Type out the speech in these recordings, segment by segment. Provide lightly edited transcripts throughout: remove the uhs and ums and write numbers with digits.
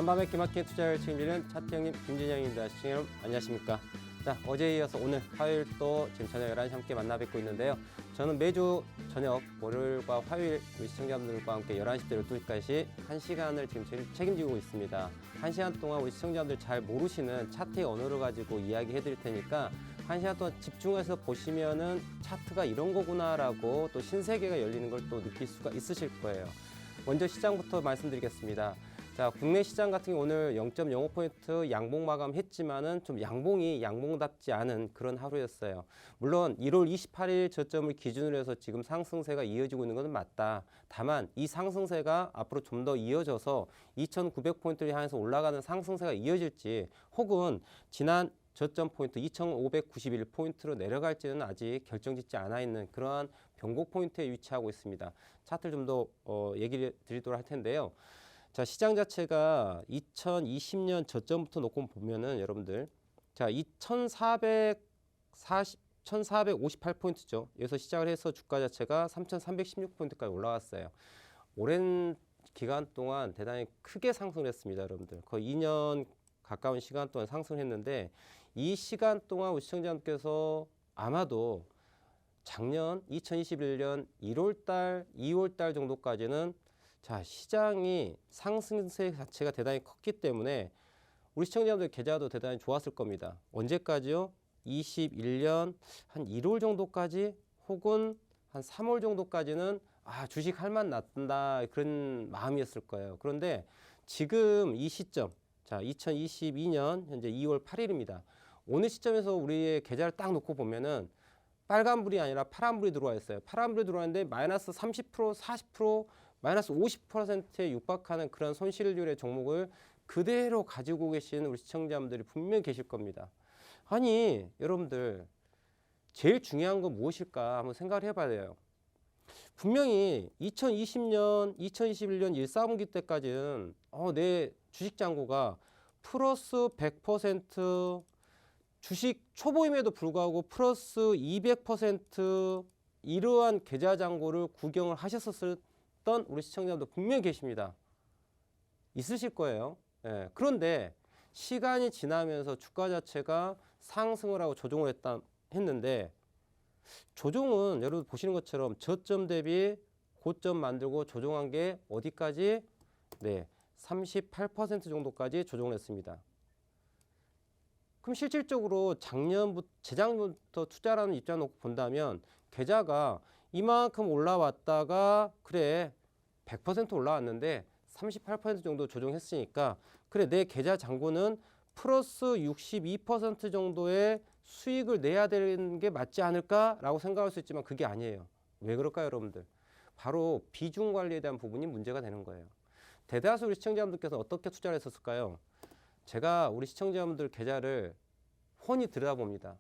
한밤의 기막힌 투자를 책임지는 차트형님 김진영입니다. 시청자 여러분 안녕하십니까? 자, 어제에 이어서 오늘 화요일 또 지금 저녁 11시 함께 만나 뵙고 있는데요. 저는 매주 저녁 월요일과 화요일 우리 시청자분들과 함께 11시부터 12시까지 1시간을 지금 책임지고 있습니다. 1시간 동안 우리 시청자분들 잘 모르시는 차트의 언어를 가지고 이야기해 드릴 테니까 1시간 동안 집중해서 보시면은 차트가 이런 거구나라고 또 신세계가 열리는 걸 또 느낄 수가 있으실 거예요. 먼저 시장부터 말씀드리겠습니다. 자, 국내 시장 같은 경우 오늘 0.05포인트 양봉 마감했지만은 좀 양봉답지 않은 그런 하루였어요. 물론 1월 28일 저점을 기준으로 해서 지금 상승세가 이어지고 있는 것은 맞다. 다만 이 상승세가 앞으로 좀 더 이어져서 2,900포인트를 향해서 올라가는 상승세가 이어질지 혹은 지난 저점 포인트 2,591포인트로 내려갈지는 아직 결정짓지 않아 있는 그러한 변곡 포인트에 위치하고 있습니다. 차트를 좀 더 얘기를 드리도록 할 텐데요. 자, 시장 자체가 2020년 저점부터 놓고 보면은 여러분들 자, 1,458포인트죠. 여기서 시작을 해서 주가 자체가 3,316포인트까지 올라왔어요. 오랜 기간 동안 대단히 크게 상승을 했습니다, 여러분들. 거의 2년 가까운 시간 동안 상승했는데 이 시간 동안 우리 시청자님께서 아마도 작년 2021년 1월달, 2월달 정도까지는 자, 시장이 상승세 자체가 대단히 컸기 때문에 우리 시청자분들 계좌도 대단히 좋았을 겁니다. 언제까지요? 21년 한 1월 정도까지 혹은 한 3월 정도까지는 주식 할 맛 났다 그런 마음이었을 거예요. 그런데 지금 이 시점, 자, 2022년 현재 2월 8일입니다. 오늘 시점에서 우리의 계좌를 딱 놓고 보면은 빨간불이 아니라 파란불이 들어와 있어요. 파란불이 들어왔는데 마이너스 30%, 40%, 마이너스 50%에 육박하는 그런 손실률의 종목을 그대로 가지고 계신 우리 시청자분들이 분명히 계실 겁니다. 아니, 여러분들 제일 중요한 건 무엇일까 한번 생각을 해봐야 돼요. 분명히 2020년, 2021년 1사분기 때까지는 내 주식 잔고가 플러스 100%, 주식 초보임에도 불구하고 플러스 200% 이러한 계좌 잔고를 구경을 하셨었던 우리 시청자분들 분명히 계십니다. 있으실 거예요. 예. 그런데 시간이 지나면서 주가 자체가 상승을 하고 조정을 했는데 조정은 여러분 보시는 것처럼 저점 대비 고점 만들고 조정한 게 어디까지? 네, 38% 정도까지 조정을 했습니다. 그럼 실질적으로 재작년부터 투자라는 입장 놓고 본다면 계좌가 이만큼 올라왔다가 그래 100% 올라왔는데 38% 정도 조정했으니까 그래 내 계좌 잔고는 플러스 62% 정도의 수익을 내야 되는 게 맞지 않을까라고 생각할 수 있지만 그게 아니에요. 왜 그럴까요, 여러분들? 바로 비중 관리에 대한 부분이 문제가 되는 거예요. 대다수 우리 시청자분들께서 어떻게 투자를 했었을까요? 제가 우리 시청자분들 계좌를 훤히 들여다봅니다.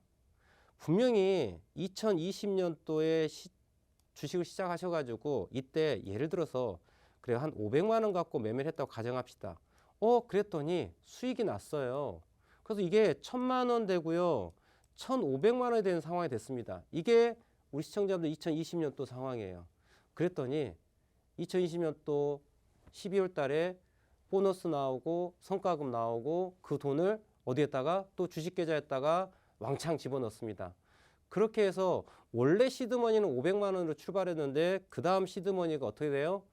분명히 2020년도에 주식을 시작하셔가지고 이때 예를 들어서 그래 한 500만 원 갖고 매매를 했다고 가정합시다. 그랬더니 수익이 났어요. 그래서 이게 1000만 원 되고요. 1500만 원이 되는 상황이 됐습니다. 이게 우리 시청자분들 2020년도 상황이에요. 그랬더니 2020년도 12월 달에 보너스 나오고 성과금 나오고 그 돈을 어디에다가 또 주식 계좌에다가 왕창 집어넣습니다. 그렇게 해서 원래 시드머니는 500만 원으로 출발했는데 그 다음 시드머니가 어떻게 돼요?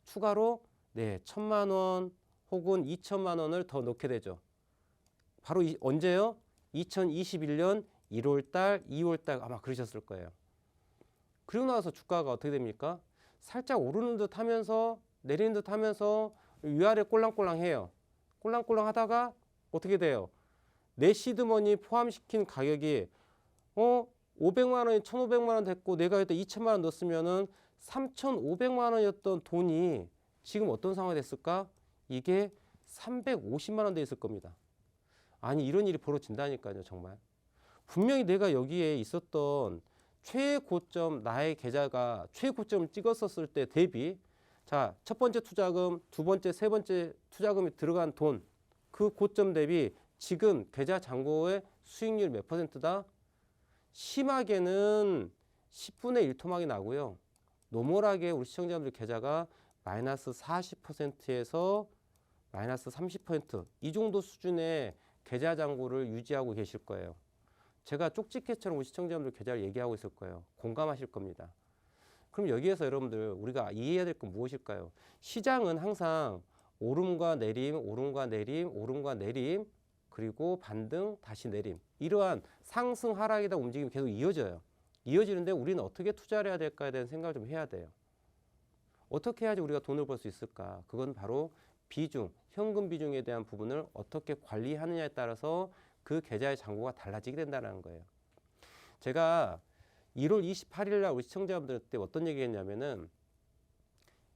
추가로 1000만 원 혹은 2000만 원을 더 넣게 되죠. 바로 언제요? 2021년 1월 달, 2월 달 아마 그러셨을 거예요. 그리고 나서 주가가 어떻게 됩니까? 살짝 오르는 듯 하면서 내리는 듯 하면서 위아래 꼴랑꼴랑 해요. 꼴랑꼴랑 하다가 어떻게 돼요? 내 시드머니 포함시킨 가격이 500만 원이 1,500만 원 됐고 내가 그때 2천만 원 넣었으면은 3,500만 원이었던 돈이 지금 어떤 상황이 됐을까? 이게 350만 원 돼 있을 겁니다. 아니 이런 일이 벌어진다니까요, 정말. 분명히 내가 여기에 있었던 최고점 나의 계좌가 최고점을 찍었었을 때 대비 자, 첫 번째 투자금, 두 번째, 세 번째 투자금이 들어간 돈 그 고점 대비 지금 계좌 잔고의 수익률 몇 %다? 심하게는 10분의 1 토막이 나고요. 노멀하게 우리 시청자분들 계좌가 마이너스 40%에서 마이너스 30%이 정도 수준의 계좌 잔고를 유지하고 계실 거예요. 제가 쪽집게처럼 우리 시청자분들 계좌를 얘기하고 있을 거예요. 공감하실 겁니다. 그럼 여기에서 여러분들 우리가 이해해야 될 건 무엇일까요? 시장은 항상 오름과 내림, 오름과 내림, 오름과 내림, 그리고 반등, 다시 내림. 이러한 상승, 하락이다 움직임이 계속 이어져요. 이어지는데 우리는 어떻게 투자를 해야 될까에 대한 생각을 좀 해야 돼요. 어떻게 해야지 우리가 돈을 벌 수 있을까? 그건 바로 비중, 현금 비중에 대한 부분을 어떻게 관리하느냐에 따라서 그 계좌의 잔고가 달라지게 된다는 거예요. 제가 1월 28일 날 우리 시청자분들한테 어떤 얘기 했냐면은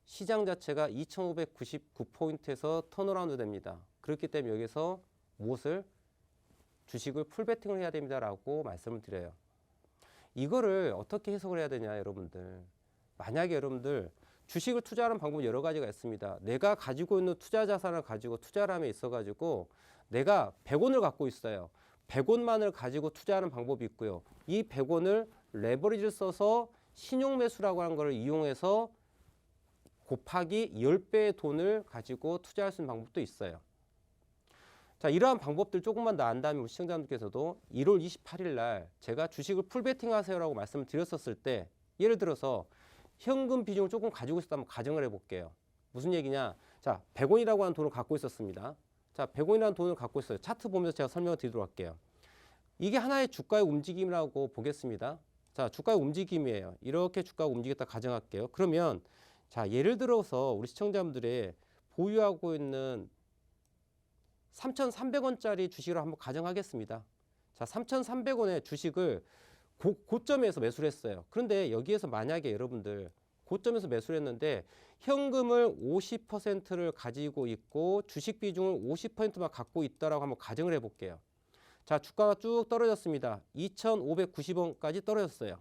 시장 자체가 2599포인트에서 턴어라운드 됩니다. 그렇기 때문에 여기서 무엇을? 주식을 풀베팅을 해야 됩니다라고 말씀을 드려요. 이거를 어떻게 해석을 해야 되냐 여러분들. 만약에 여러분들 주식을 투자하는 방법은 여러 가지가 있습니다. 내가 가지고 있는 투자 자산을 가지고 투자를 함에 있어가지고 내가 100원을 갖고 있어요. 100원만을 가지고 투자하는 방법이 있고요. 이 100원을 레버리지를 써서 신용 매수라고 하는 것을 이용해서 곱하기 10배의 돈을 가지고 투자할 수 있는 방법도 있어요. 자, 이러한 방법들 조금만 더 안 다면 우리 시청자분들께서도 1월 28일 날 제가 주식을 풀베팅 하세요라고 말씀을 드렸었을 때 예를 들어서 현금 비중을 조금 가지고 있었다면 가정을 해볼게요. 무슨 얘기냐? 자, 100원이라고 하는 돈을 갖고 있었습니다. 자, 100원이라는 돈을 갖고 있어요. 차트 보면서 제가 설명을 드리도록 할게요. 이게 하나의 주가의 움직임이라고 보겠습니다. 자, 주가의 움직임이에요. 이렇게 주가가 움직였다 가정할게요. 그러면 자, 예를 들어서 우리 시청자분들의 보유하고 있는 3,300원짜리 주식을 한번 가정하겠습니다. 자, 3,300원의 주식을 고점에서 매수를 했어요. 그런데 여기에서 만약에 여러분들 고점에서 매수를 했는데 현금을 50%를 가지고 있고 주식 비중을 50%만 갖고 있다라고 한번 가정을 해볼게요. 자, 주가가 쭉 떨어졌습니다. 2,590원까지 떨어졌어요.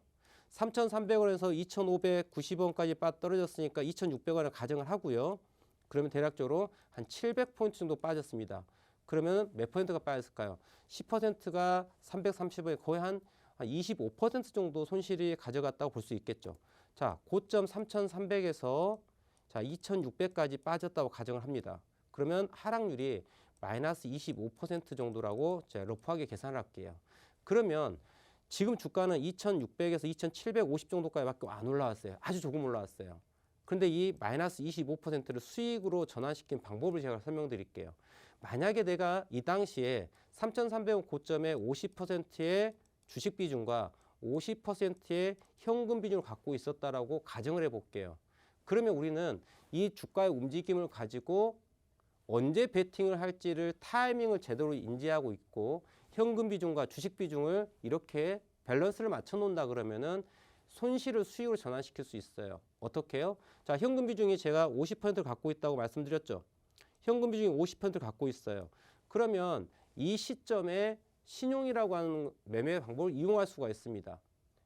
3,300원에서 2,590원까지 떨어졌으니까 2,600원을 가정을 하고요. 그러면 대략적으로 한 700포인트 정도 빠졌습니다. 그러면 몇 퍼센트가 빠졌을까요? 10%가 330원에 거의 한 25% 정도 손실이 가져갔다고 볼 수 있겠죠. 자, 고점 3,300에서 자, 2,600까지 빠졌다고 가정을 합니다. 그러면 하락률이 마이너스 25% 정도라고 제가 러프하게 계산을 할게요. 그러면 지금 주가는 2,600에서 2,750 정도까지밖에 안 올라왔어요. 아주 조금 올라왔어요. 그런데 이 마이너스 25%를 수익으로 전환시킨 방법을 제가 설명드릴게요. 만약에 내가 이 당시에 3,300원 고점에 50%의 주식 비중과 50%의 현금 비중을 갖고 있었다라고 가정을 해볼게요. 그러면 우리는 이 주가의 움직임을 가지고 언제 베팅을 할지를 타이밍을 제대로 인지하고 있고 현금 비중과 주식 비중을 이렇게 밸런스를 맞춰 놓는다 그러면은 손실을 수익으로 전환시킬 수 있어요. 어떻게 해요? 자, 현금 비중이 제가 50%를 갖고 있다고 말씀드렸죠. 현금 비중이 50%를 갖고 있어요. 그러면 이 시점에 신용이라고 하는 매매 방법을 이용할 수가 있습니다.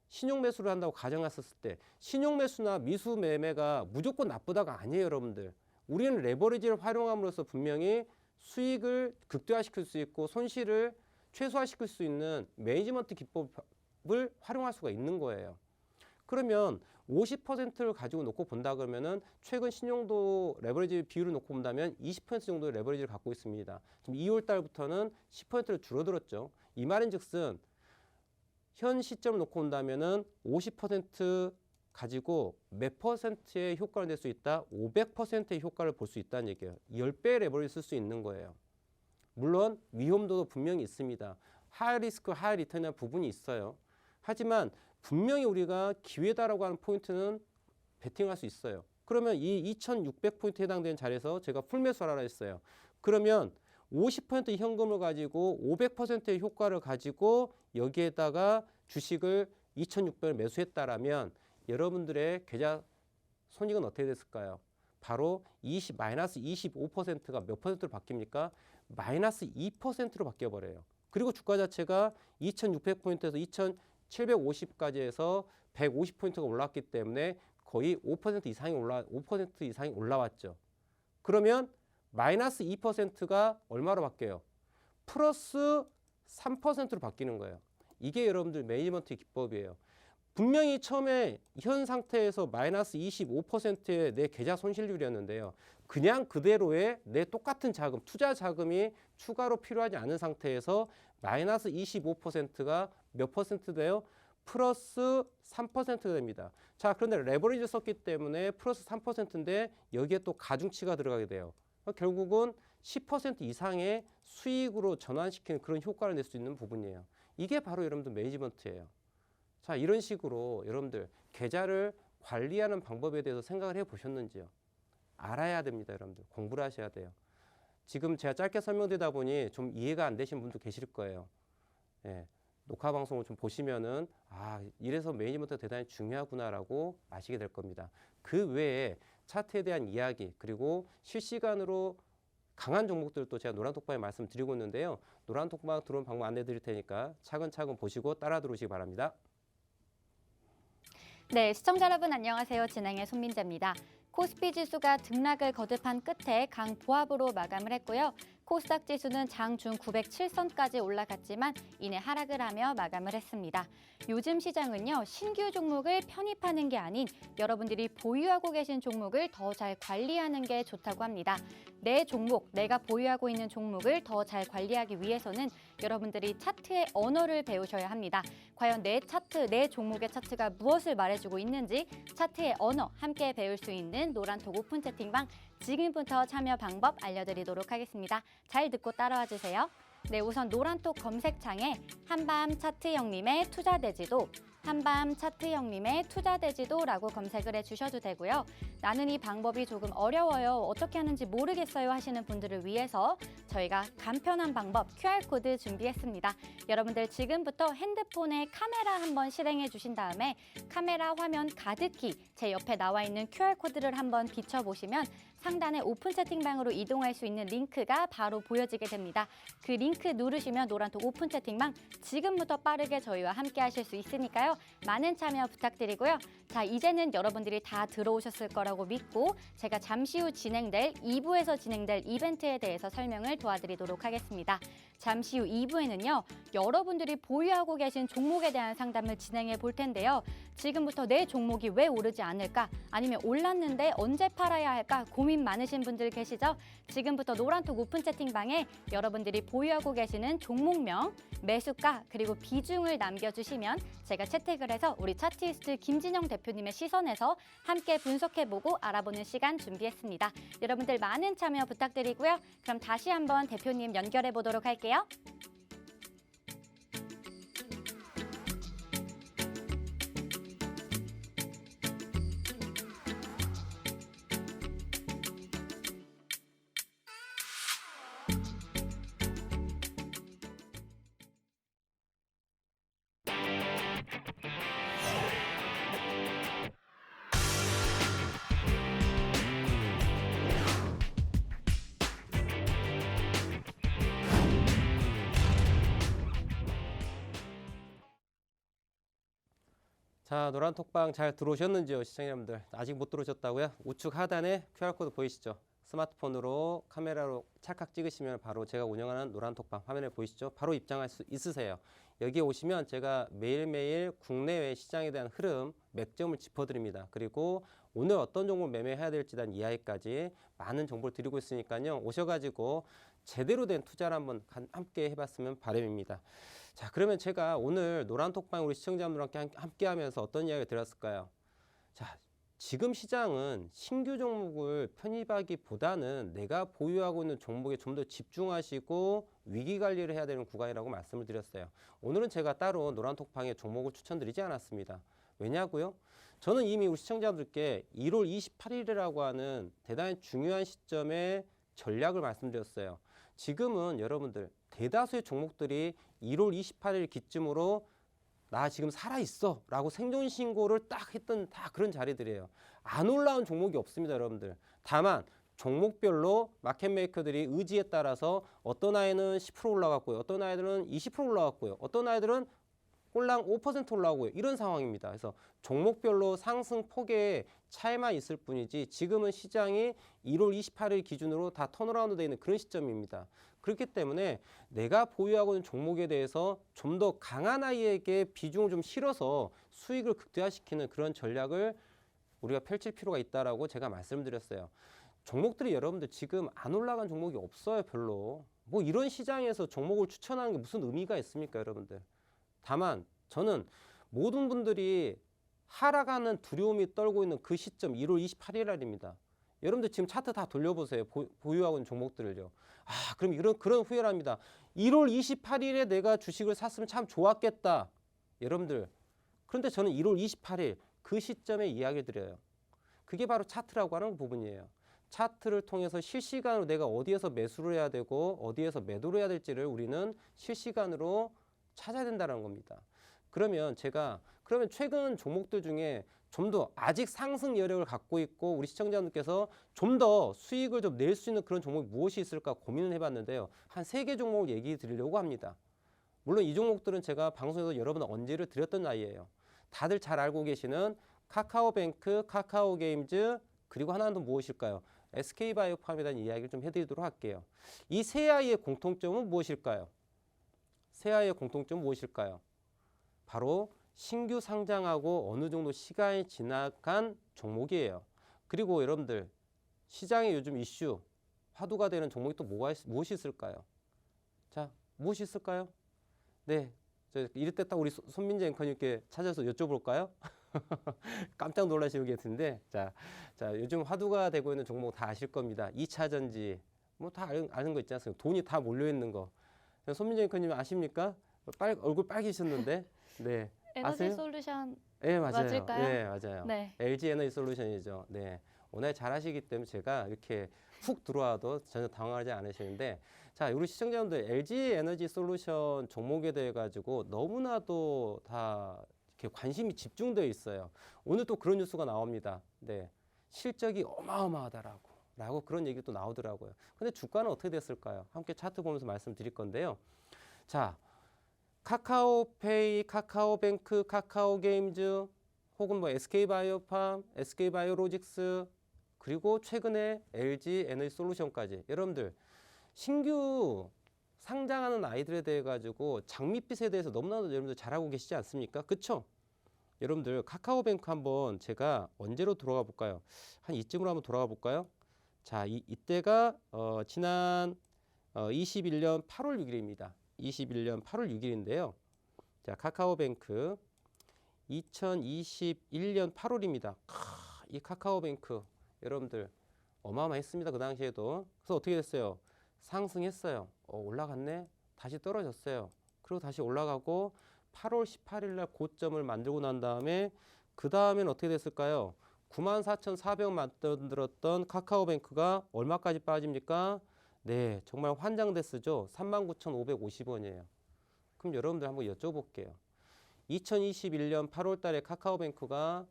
신용 매수를 한다고 가정했었을 때 신용 매수나 미수 매매가 무조건 나쁘다가 아니에요, 여러분들. 우리는 레버리지를 활용함으로써 분명히 수익을 극대화시킬 수 있고 손실을 최소화시킬 수 있는 매니지먼트 기법을 활용할 수가 있는 거예요. 그러면 50%를 가지고 놓고 본다 그러면은 최근 신용도 레버리지 비율을 놓고 본다면 20% 정도의 레버리지를 갖고 있습니다. 지금 2월 달부터는 10%를 줄어들었죠. 이 말인즉슨 현 시점을 놓고 본다면은 50% 가지고 몇 퍼센트의 효과를 낼 수 있다? 500%의 효과를 볼 수 있다는 얘기예요. 10배의 레버리지를 쓸 수 있는 거예요. 물론 위험도도 분명히 있습니다. 하이 리스크, 하이 리턴이라는 부분이 있어요. 하지만 분명히 우리가 기회다라고 하는 포인트는 베팅할 수 있어요. 그러면 이 2,600포인트에 해당되는 자리에서 제가 풀매수하라 했어요. 그러면 50% 현금을 가지고 500%의 효과를 가지고 여기에다가 주식을 2,600을 매수했다라면 여러분들의 계좌 손익은 어떻게 됐을까요? 바로 마이너스 25%가 몇 퍼센트로 바뀝니까? 마이너스 2%로 바뀌어버려요. 그리고 주가 자체가 2,600포인트에서 2,750까지 해서 150포인트가 올랐기 때문에 거의 5% 이상이 올라왔죠. 그러면 마이너스 2%가 얼마로 바뀌어요? 플러스 3%로 바뀌는 거예요. 이게 여러분들 매니지먼트 기법이에요. 분명히 처음에 현 상태에서 마이너스 25%의 내 계좌 손실률이었는데요. 그냥 그대로의 내 똑같은 자금, 투자 자금이 추가로 필요하지 않은 상태에서 마이너스 25%가 몇 퍼센트 돼요? 플러스 3%가 됩니다. 자, 그런데 레버리지 썼기 때문에 플러스 3%인데 여기에 또 가중치가 들어가게 돼요. 결국은 10% 이상의 수익으로 전환시키는 그런 효과를 낼 수 있는 부분이에요. 이게 바로 여러분들 매니지먼트예요. 자, 이런 식으로 여러분들 계좌를 관리하는 방법에 대해서 생각을 해보셨는지요? 알아야 됩니다, 여러분들. 공부를 하셔야 돼요. 지금 제가 짧게 설명드리다 보니 좀 이해가 안 되신 분도 계실 거예요. 예, 녹화 방송을 좀 보시면은 이래서 매니지먼트가 대단히 중요하구나라고 아시게 될 겁니다. 그 외에 차트에 대한 이야기 그리고 실시간으로 강한 종목들도 제가 노란톡방에 말씀드리고 있는데요. 노란톡방 들어온 방법 안내 드릴 테니까 차근차근 보시고 따라 들어오시기 바랍니다. 네, 시청자 여러분 안녕하세요. 진행의 손민재입니다. 코스피 지수가 등락을 거듭한 끝에 강보합으로 마감을 했고요. 코스닥 지수는 장중 907선까지 올라갔지만 이내 하락을 하며 마감을 했습니다. 요즘 시장은요, 신규 종목을 편입하는 게 아닌 여러분들이 보유하고 계신 종목을 더 잘 관리하는 게 좋다고 합니다. 내 종목, 내가 보유하고 있는 종목을 더 잘 관리하기 위해서는 여러분들이 차트의 언어를 배우셔야 합니다. 과연 내 차트, 내 종목의 차트가 무엇을 말해주고 있는지 차트의 언어 함께 배울 수 있는 노란톡 오픈 채팅방 지금부터 참여 방법 알려드리도록 하겠습니다. 잘 듣고 따라와 주세요. 네, 우선 노란톡 검색창에 한밤 차트 형님의 투자대지도, 한밤 차트 형님의 투자대지도라고 검색을 해주셔도 되고요. 나는 이 방법이 조금 어려워요, 어떻게 하는지 모르겠어요 하시는 분들을 위해서 저희가 간편한 방법 QR코드 준비했습니다. 여러분들 지금부터 핸드폰에 카메라 한번 실행해 주신 다음에 카메라 화면 가득히 제 옆에 나와 있는 QR코드를 한번 비춰보시면 상단에 오픈 채팅방으로 이동할 수 있는 링크가 바로 보여지게 됩니다. 그 링크 누르시면 노란톡 오픈 채팅방 지금부터 빠르게 저희와 함께 하실 수 있으니까요. 많은 참여 부탁드리고요. 자, 이제는 여러분들이 다 들어오셨을 거라고 믿고 제가 잠시 후 진행될 2부에서 진행될 이벤트에 대해서 설명을 도와드리도록 하겠습니다. 잠시 후 2부에는요. 여러분들이 보유하고 계신 종목에 대한 상담을 진행해 볼 텐데요. 지금부터 내 종목이 왜 오르지 않을까? 아니면 올랐는데 언제 팔아야 할까? 고민 많으신 분들 계시죠? 지금부터 노란톡 오픈 채팅방에 여러분들이 보유하고 계시는 종목명, 매수가 그리고 비중을 남겨주시면 제가 채택을 해서 우리 차트이스트 김진영 대표님의 시선에서 함께 분석해보고 알아보는 시간 준비했습니다. 여러분들 많은 참여 부탁드리고요. 그럼 다시 한번 대표님 연결해 보도록 할게요. 자, 노란톡방 잘 들어오셨는지요, 시청자분들? 아직 못 들어오셨다고요? 우측 하단에 QR코드 보이시죠? 스마트폰으로 카메라로 찰칵 찍으시면 바로 제가 운영하는 노란톡방 화면에 보이시죠? 바로 입장할 수 있으세요. 여기 오시면 제가 매일매일 국내외 시장에 대한 흐름, 맥점을 짚어드립니다. 그리고 오늘 어떤 종목을 매매해야 될지에 대한 이야기까지 많은 정보를 드리고 있으니까요. 오셔가지고 제대로 된 투자를 한번 함께 해봤으면 바람입니다. 자, 그러면 제가 오늘 노란톡방 우리 시청자분들과 함께 하면서 어떤 이야기를 드렸을까요? 자, 지금 시장은 신규 종목을 편입하기보다는 내가 보유하고 있는 종목에 좀 더 집중하시고 위기 관리를 해야 되는 구간이라고 말씀을 드렸어요. 오늘은 제가 따로 노란톡방에 종목을 추천드리지 않았습니다. 왜냐고요? 저는 이미 우리 시청자분들께 1월 28일이라고 하는 대단히 중요한 시점에 전략을 말씀드렸어요. 지금은 여러분들 대다수의 종목들이 1월 28일 기점으로 나 지금 살아있어 라고 생존 신고를 딱 했던 다 그런 자리들이에요. 안 올라온 종목이 없습니다, 여러분들. 다만 종목별로 마켓메이커들이 의지에 따라서 어떤 아이는 10% 올라갔고요, 어떤 아이들은 20% 올라갔고요, 어떤 아이들은 꼴랑 5% 올라오고요. 이런 상황입니다. 그래서 종목별로 상승 폭의 차이만 있을 뿐이지 지금은 시장이 1월 28일 기준으로 다 턴어라운드 되어 있는 그런 시점입니다. 그렇기 때문에 내가 보유하고 있는 종목에 대해서 좀 더 강한 아이에게 비중을 좀 실어서 수익을 극대화시키는 그런 전략을 우리가 펼칠 필요가 있다라고 제가 말씀드렸어요. 종목들이 여러분들 지금 안 올라간 종목이 없어요, 별로. 뭐 이런 시장에서 종목을 추천하는 게 무슨 의미가 있습니까, 여러분들? 다만 저는 모든 분들이 하락하는 두려움이 떨고 있는 그 시점 1월 28일 날입니다. 여러분들 지금 차트 다 돌려보세요. 보유하고 있는 종목들을요. 아, 그럼 그런 후회를 합니다. 1월 28일에 내가 주식을 샀으면 참 좋았겠다. 여러분들. 그런데 저는 1월 28일 그 시점에 이야기 드려요. 그게 바로 차트라고 하는 부분이에요. 차트를 통해서 실시간으로 내가 어디에서 매수를 해야 되고 어디에서 매도를 해야 될지를 우리는 실시간으로 찾아야 된다는 겁니다. 그러면 최근 종목들 중에 좀 더 아직 상승 여력을 갖고 있고 우리 시청자분께서 좀 더 수익을 좀 낼 수 있는 그런 종목이 무엇이 있을까 고민을 해봤는데요. 한 3개 종목을 얘기 드리려고 합니다. 물론 이 종목들은 제가 방송에서 여러 번 언제를 드렸던 아이예요. 다들 잘 알고 계시는 카카오뱅크, 카카오게임즈, 그리고 하나는 또 무엇일까요? SK바이오팜에 대한 이야기를 좀 해드리도록 할게요. 이 세 아이의 공통점은 무엇일까요? 세 아이의 공통점은 무엇일까요? 바로 신규 상장하고 어느 정도 시간이 지나간 종목이에요. 그리고 여러분들 시장에 요즘 이슈, 화두가 되는 종목이 또 무엇이 있을까요? 자, 무엇이 있을까요? 네, 이럴 때 딱 우리 손민재 앵커님께 찾아서 여쭤볼까요? 깜짝 놀라시겠는데, 자, 요즘 화두가 되고 있는 종목 다 아실 겁니다. 2차 전지, 뭐 다 아는 거 있지 않습니까? 돈이 다 몰려 있는 거. 손민재 앵커님 아십니까? 얼굴 빨개지셨는데, 네, 에너지 아세요? 솔루션 네, 맞아요. 맞을까요? 네, 맞아요. 네. LG 에너지 솔루션이죠. 네, 오늘 잘 하시기 때문에 제가 이렇게 훅 들어와도 전혀 당황하지 않으시는데, 자, 우리 시청자분들 LG 에너지 솔루션 종목에 대해 가지고 너무나도 다 이렇게 관심이 집중되어 있어요. 오늘 또 그런 뉴스가 나옵니다. 네, 실적이 어마어마하다라고 그런 얘기 또 나오더라고요. 근데 주가는 어떻게 됐을까요? 함께 차트 보면서 말씀드릴 건데요. 자, 카카오페이, 카카오뱅크, 카카오게임즈, 혹은 뭐 SK바이오팜, SK바이오로직스, 그리고 최근에 LG 에너지 솔루션까지 여러분들 신규 상장하는 아이들에 대해 가지고 장밋빛에 대해서 너무나도 여러분들 잘 알고 계시지 않습니까? 그쵸? 여러분들 카카오뱅크 한번 제가 언제로 돌아가 볼까요? 한 이쯤으로 한번 돌아가 볼까요? 자, 이때가 지난 21년 8월 6일입니다. 21년 8월 6일인데요. 자, 카카오뱅크 2021년 8월입니다. 이 카카오뱅크 여러분들 어마어마했습니다. 그 당시에도. 그래서 어떻게 됐어요? 상승했어요. 올라갔네. 다시 떨어졌어요. 그리고 다시 올라가고 8월 18일 날 고점을 만들고 난 다음에 그 다음엔 어떻게 됐을까요? 94,400원 만들었던 카카오뱅크가 얼마까지 빠집니까? 네, 정말 환장됐죠. 39,550원이에요. 그럼 여러분들 한번 여쭤볼게요. 2021년 8월 달에 카카오뱅크가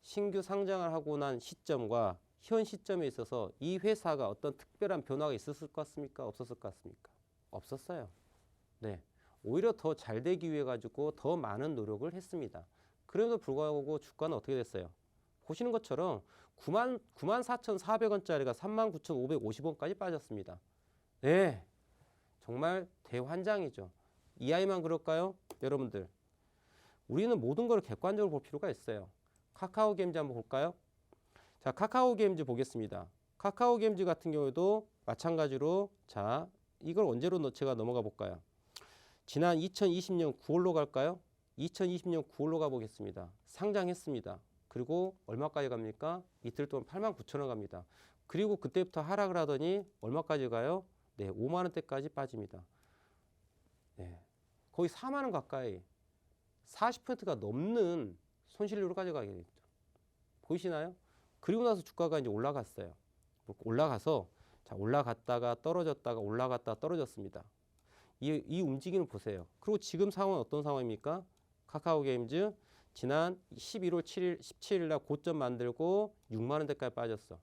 신규 상장을 하고 난 시점과 현 시점에 있어서 이 회사가 어떤 특별한 변화가 있었을 것 같습니까? 없었을 것 같습니까? 없었어요. 네, 오히려 더 잘 되기 위해 가지고 더 많은 노력을 했습니다. 그래도 불구하고 주가는 어떻게 됐어요? 보시는 것처럼 94,400원짜리가 39,550원까지 빠졌습니다. 네, 정말 대환장이죠. 이 아이만 그럴까요? 여러분들, 우리는 모든 걸 객관적으로 볼 필요가 있어요. 카카오게임즈 한번 볼까요? 자, 카카오게임즈 보겠습니다. 카카오게임즈 같은 경우에도 마찬가지로, 자, 이걸 언제로 제가 넘어가 볼까요? 지난 2020년 9월로 갈까요? 2020년 9월로 가보겠습니다. 상장했습니다. 그리고 얼마까지 갑니까? 이틀 동안 89,000원 갑니다. 그리고 그때부터 하락을 하더니 얼마까지 가요? 네, 5만 원대까지 빠집니다. 네, 거의 4만 원 가까이 40%가 넘는 손실률을 가져가게 됐죠. 보이시나요? 그리고 나서 주가가 이제 올라갔어요. 올라가서, 자, 올라갔다가 떨어졌다가 올라갔다가 떨어졌습니다. 이 움직임을 보세요. 그리고 지금 상황은 어떤 상황입니까? 카카오게임즈 지난 11월 17일 날 고점 만들고 6만 원대까지 빠졌어.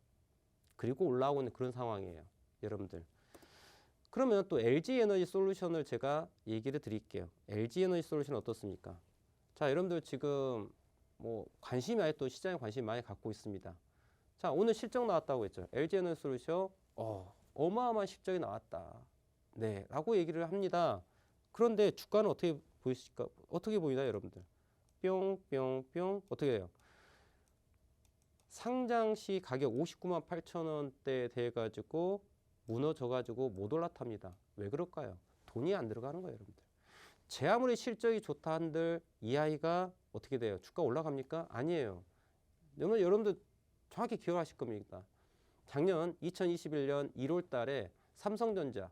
그리고 올라오고 있는 그런 상황이에요. 여러분들. 그러면 또 LG 에너지 솔루션을 제가 얘기를 드릴게요. LG 에너지 솔루션 어떻습니까? 자, 여러분들 지금 뭐 관심이 아예 또 시장에 관심 많이 갖고 있습니다. 자, 오늘 실적 나왔다고 했죠. LG 에너지 솔루션 어마어마한 실적이 나왔다. 네, 라고 얘기를 합니다. 그런데 주가는 어떻게 보이실까? 어떻게 보이나요, 여러분들? 뿅뿅뿅 어떻게 돼요? 상장 시 가격 59만 8천 원대 돼 가지고 무너져 가지고 못 올라탑니다. 왜 그럴까요? 돈이 안 들어가는 거예요, 여러분들. 제 아무리 실적이 좋다 한들 이 아이가 어떻게 돼요? 주가 올라갑니까? 아니에요. 여러분들 정확히 기억하실 겁니다. 작년 2021년 1월 달에 삼성전자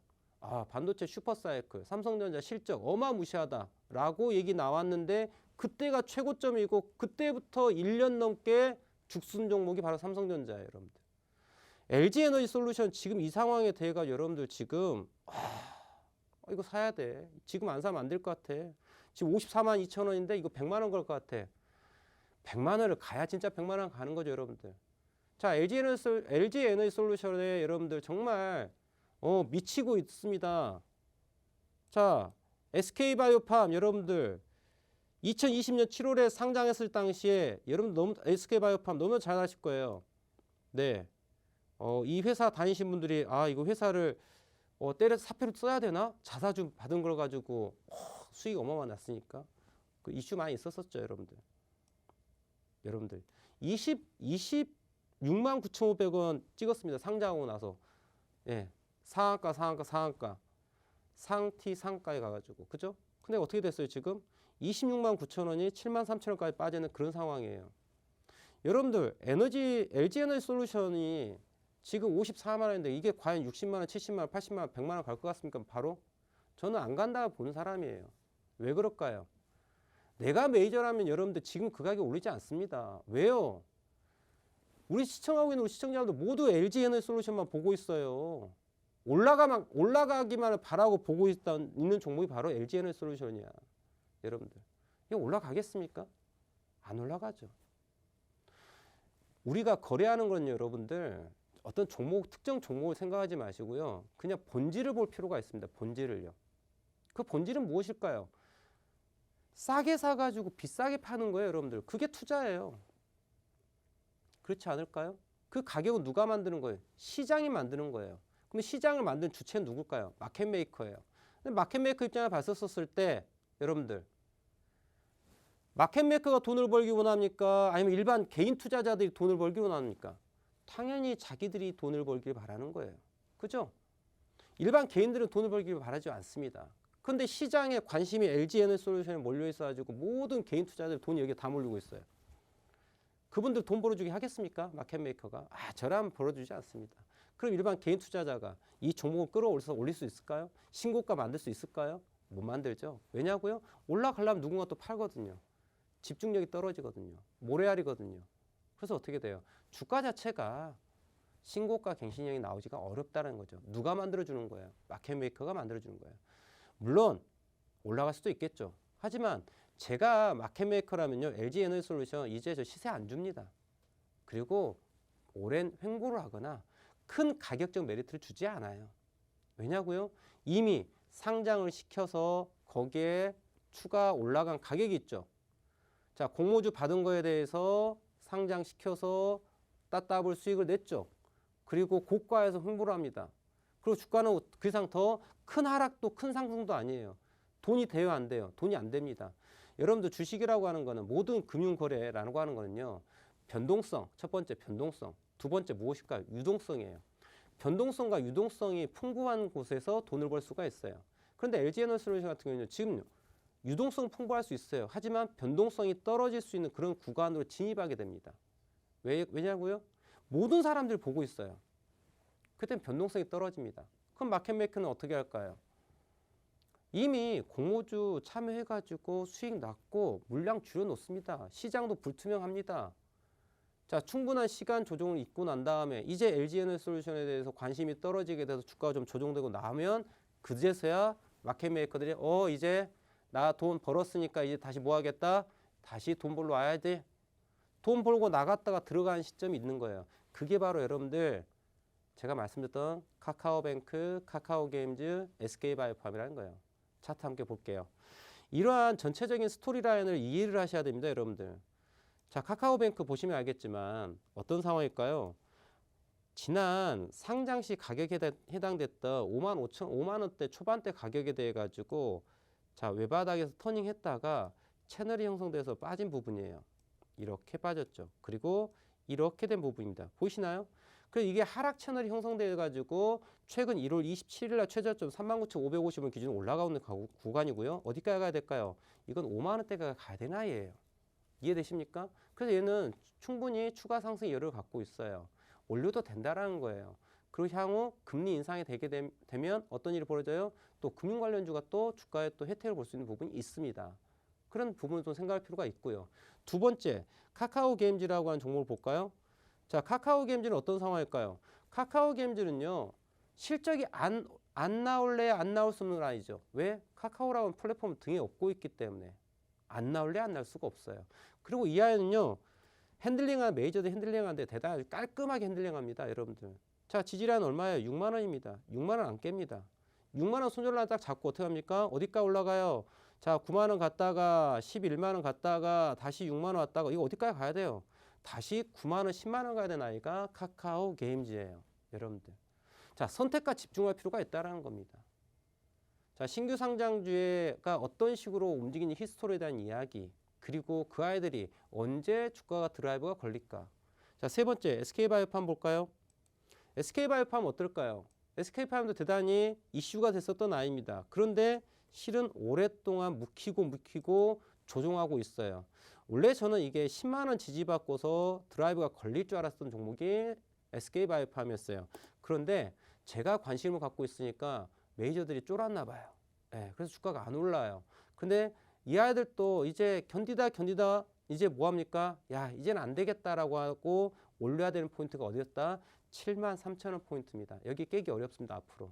반도체 슈퍼사이클 삼성전자 실적 어마무시하다라고 얘기 나왔는데 그때가 최고점이고 그때부터 1년 넘게 죽순 종목이 바로 삼성전자예요, 여러분들. LG 에너지 솔루션 지금 이 상황에 대해가 여러분들 지금 이거 사야 돼. 지금 안 사면 안 될 것 같아. 지금 54만 2천 원인데 이거 100만 원 걸 것 같아. 100만 원을 가야 진짜 100만 원 가는 거죠, 여러분들. 자, LG 에너지 솔루션에 여러분들 정말 미치고 있습니다. 자, SK바이오팜 여러분들 2020년 7월에 상장했을 당시에 여러분 너무 SK바이오팜 너무 잘 아실 거예요. 네, 이 회사 다니신 분들이 이거 회사를 때려서 사표를 써야 되나? 자사주 받은 걸 가지고 수익 어마어마 났으니까 그 이슈 많이 있었었죠, 여러분들. 26만 9,500원 찍었습니다. 상장하고 나서. 예. 상한가 상티 상가에 가가지고 그죠? 근데 어떻게 됐어요 지금? 26만 9천 원이 7만 3천 원까지 빠지는 그런 상황이에요. 여러분들 LG 에너지 솔루션이 지금 54만 원인데 이게 과연 60만 원, 70만 원, 80만 원, 100만 원 갈 것 같습니까? 바로? 저는 안 간다고 보는 사람이에요. 왜 그럴까요? 내가 메이저라면 여러분들 지금 그 가격 올리지 않습니다. 왜요? 우리 시청하고 있는 우리 시청자분들 모두 LG 에너지 솔루션만 보고 있어요. 올라가기만 바라고 보고 있는 종목이 바로 LG 에너지 솔루션이야. 여러분들. 이거 올라가겠습니까? 안 올라가죠. 우리가 거래하는 건 여러분들 어떤 특정 종목을 생각하지 마시고요. 그냥 본질을 볼 필요가 있습니다. 본질을요. 그 본질은 무엇일까요? 싸게 사가지고 비싸게 파는 거예요, 여러분들. 그게 투자예요. 그렇지 않을까요? 그 가격은 누가 만드는 거예요? 시장이 만드는 거예요. 그럼 시장을 만든 주체는 누굴까요? 마켓메이커예요. 근데 마켓메이커 입장을 봤었을 때 여러분들 마켓메이커가 돈을 벌기 원합니까? 아니면 일반 개인 투자자들이 돈을 벌기 원합니까? 당연히 자기들이 돈을 벌길 바라는 거예요. 그죠? 일반 개인들은 돈을 벌기를 바라지 않습니다. 그런데 시장에 관심이 LG 에너지 솔루션에 몰려 있어가지고 모든 개인 투자자들 돈이 여기에 다 몰리고 있어요. 그분들 돈 벌어주게 하겠습니까? 마켓메이커가? 저라면 벌어주지 않습니다. 그럼 일반 개인 투자자가 이 종목을 끌어올려서 올릴 수 있을까요? 신고가 만들 수 있을까요? 못 만들죠. 왜냐고요? 올라가려면 누군가 또 팔거든요. 집중력이 떨어지거든요. 모래알이거든요. 그래서 어떻게 돼요? 주가 자체가 신고가 갱신형이 나오기가 어렵다는 거죠. 누가 만들어주는 거예요? 마켓메이커가 만들어주는 거예요. 물론 올라갈 수도 있겠죠. 하지만 제가 마켓메이커라면요. LG 에너지 솔루션 이제 저 시세 안 줍니다. 그리고 오랜 횡보를 하거나 큰 가격적 메리트를 주지 않아요. 왜냐고요? 이미 상장을 시켜서 거기에 추가 올라간 가격이 있죠. 자, 공모주 받은 거에 대해서 상장시켜서 따따블 수익을 냈죠. 그리고 고가에서 횡보를 합니다. 그리고 주가는 그 이상 더 큰 하락도 큰 상승도 아니에요. 돈이 돼요, 안 돼요? 돈이 안 됩니다. 여러분들 주식이라고 하는 거는 모든 금융거래라고 하는 거는요. 변동성, 첫 번째 변동성, 두 번째 무엇일까요? 유동성이에요. 변동성과 유동성이 풍부한 곳에서 돈을 벌 수가 있어요. 그런데 LG 에너지 솔루션 같은 경우는 지금 유동성 풍부할 수 있어요. 하지만 변동성이 떨어질 수 있는 그런 구간으로 진입하게 됩니다. 왜냐고요? 모든 사람들이 보고 있어요. 그땐 변동성이 떨어집니다. 그럼 마켓메이커는 어떻게 할까요? 이미 공모주 참여해가지고 수익 났고 물량 줄여놓습니다. 시장도 불투명합니다. 자, 충분한 시간 조정을 있고 난 다음에 이제 LG 에너지 솔루션에 대해서 관심이 떨어지게 돼서 주가가 좀 조정되고 나면 그제서야 마켓메이커들이 이제 나 돈 벌었으니까 이제 다시 뭐 하겠다? 다시 돈 벌러 와야 돼. 돈 벌고 나갔다가 들어가는 시점이 있는 거예요. 그게 바로 여러분들 제가 말씀드렸던 카카오뱅크, 카카오게임즈, SK바이오팜이라는 거예요. 차트 함께 볼게요. 이러한 전체적인 스토리라인을 이해를 하셔야 됩니다, 여러분들. 자, 카카오뱅크 보시면 알겠지만 어떤 상황일까요? 지난 상장시 가격에 해당됐던 5만 원대 초반대 가격에 대해 가지고 자, 외바닥에서 터닝했다가 채널이 형성돼서 빠진 부분이에요. 이렇게 빠졌죠. 그리고 이렇게 된 부분입니다. 보이시나요? 그래서 이게 하락 채널이 형성돼 가지고 최근 1월 27일 날 최저점 39,550원 기준으로 올라가는 구간이고요. 어디까지 가야 될까요? 이건 5만 원대가 가야 되는 아이예요. 이해되십니까? 그래서 얘는 충분히 추가 상승 여력을 갖고 있어요. 올려도 된다라는 거예요. 그리고 향후 금리 인상이 되게 되면 어떤 일이 벌어져요? 또 금융 관련주가 또 주가에 또 혜택을 볼 수 있는 부분이 있습니다. 그런 부분을 좀 생각할 필요가 있고요. 두 번째, 카카오게임즈라고 하는 종목을 볼까요? 자, 카카오게임즈는 어떤 상황일까요? 카카오게임즈는요, 실적이 안 나올래 안 나올 수 없는 건 아니죠. 왜? 카카오라고 하는 플랫폼을 등에 업고 있기 때문에 안 나올래 안 나올 수가 없어요. 그리고 이 아이는요, 핸들링한 메이저도 핸들링하는데 대단히 깔끔하게 핸들링합니다, 여러분들. 자, 지지라는 얼마예요? 6만 원입니다. 6만 원 안 깹니다. 6만 원 손절을 딱 잡고 어떻게 합니까? 어디까지 올라가요? 자, 9만 원 갔다가 11만 원 갔다가 다시 6만 원 왔다가 이거 어디까지 가야 돼요? 다시 9만 원, 10만 원 가야 되는 아이가 카카오 게임즈예요, 여러분들. 자, 선택과 집중할 필요가 있다라는 겁니다. 자, 신규 상장주가 어떤 식으로 움직이는 히스토리에 대한 이야기, 그리고 그 아이들이 언제 주가가 드라이브가 걸릴까? 자, 세 번째, SK바이오팜 볼까요? SK바이오팜 어떨까요? SK바이오팜도 대단히 이슈가 됐었던 아이입니다. 그런데 실은 오랫동안 묵히고 조종하고 있어요. 원래 저는 이게 10만 원 지지받고서 드라이브가 걸릴 줄 알았던 종목이 SK바이오팜이었어요. 그런데 제가 관심을 갖고 있으니까 메이저들이 쫄았나 봐요. 네, 그래서 주가가 안 올라요. 근데 이 아이들도 이제 견디다 이제 뭐 합니까? 야, 이제는 안 되겠다라고 하고 올려야 되는 포인트가 어디였다? 73,000원 포인트입니다. 여기 깨기 어렵습니다, 앞으로.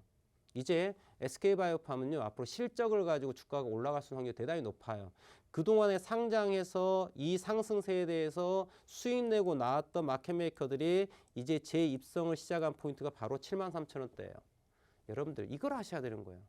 이제 SK바이오팜은요, 앞으로 실적을 가지고 주가가 올라갈 수 있는 확률이 대단히 높아요. 그동안에 상장해서 이 상승세에 대해서 수익 내고 나왔던 마켓메이커들이 이제 재입성을 시작한 포인트가 바로 73,000원대예요. 여러분들 이걸 하셔야 되는 거예요.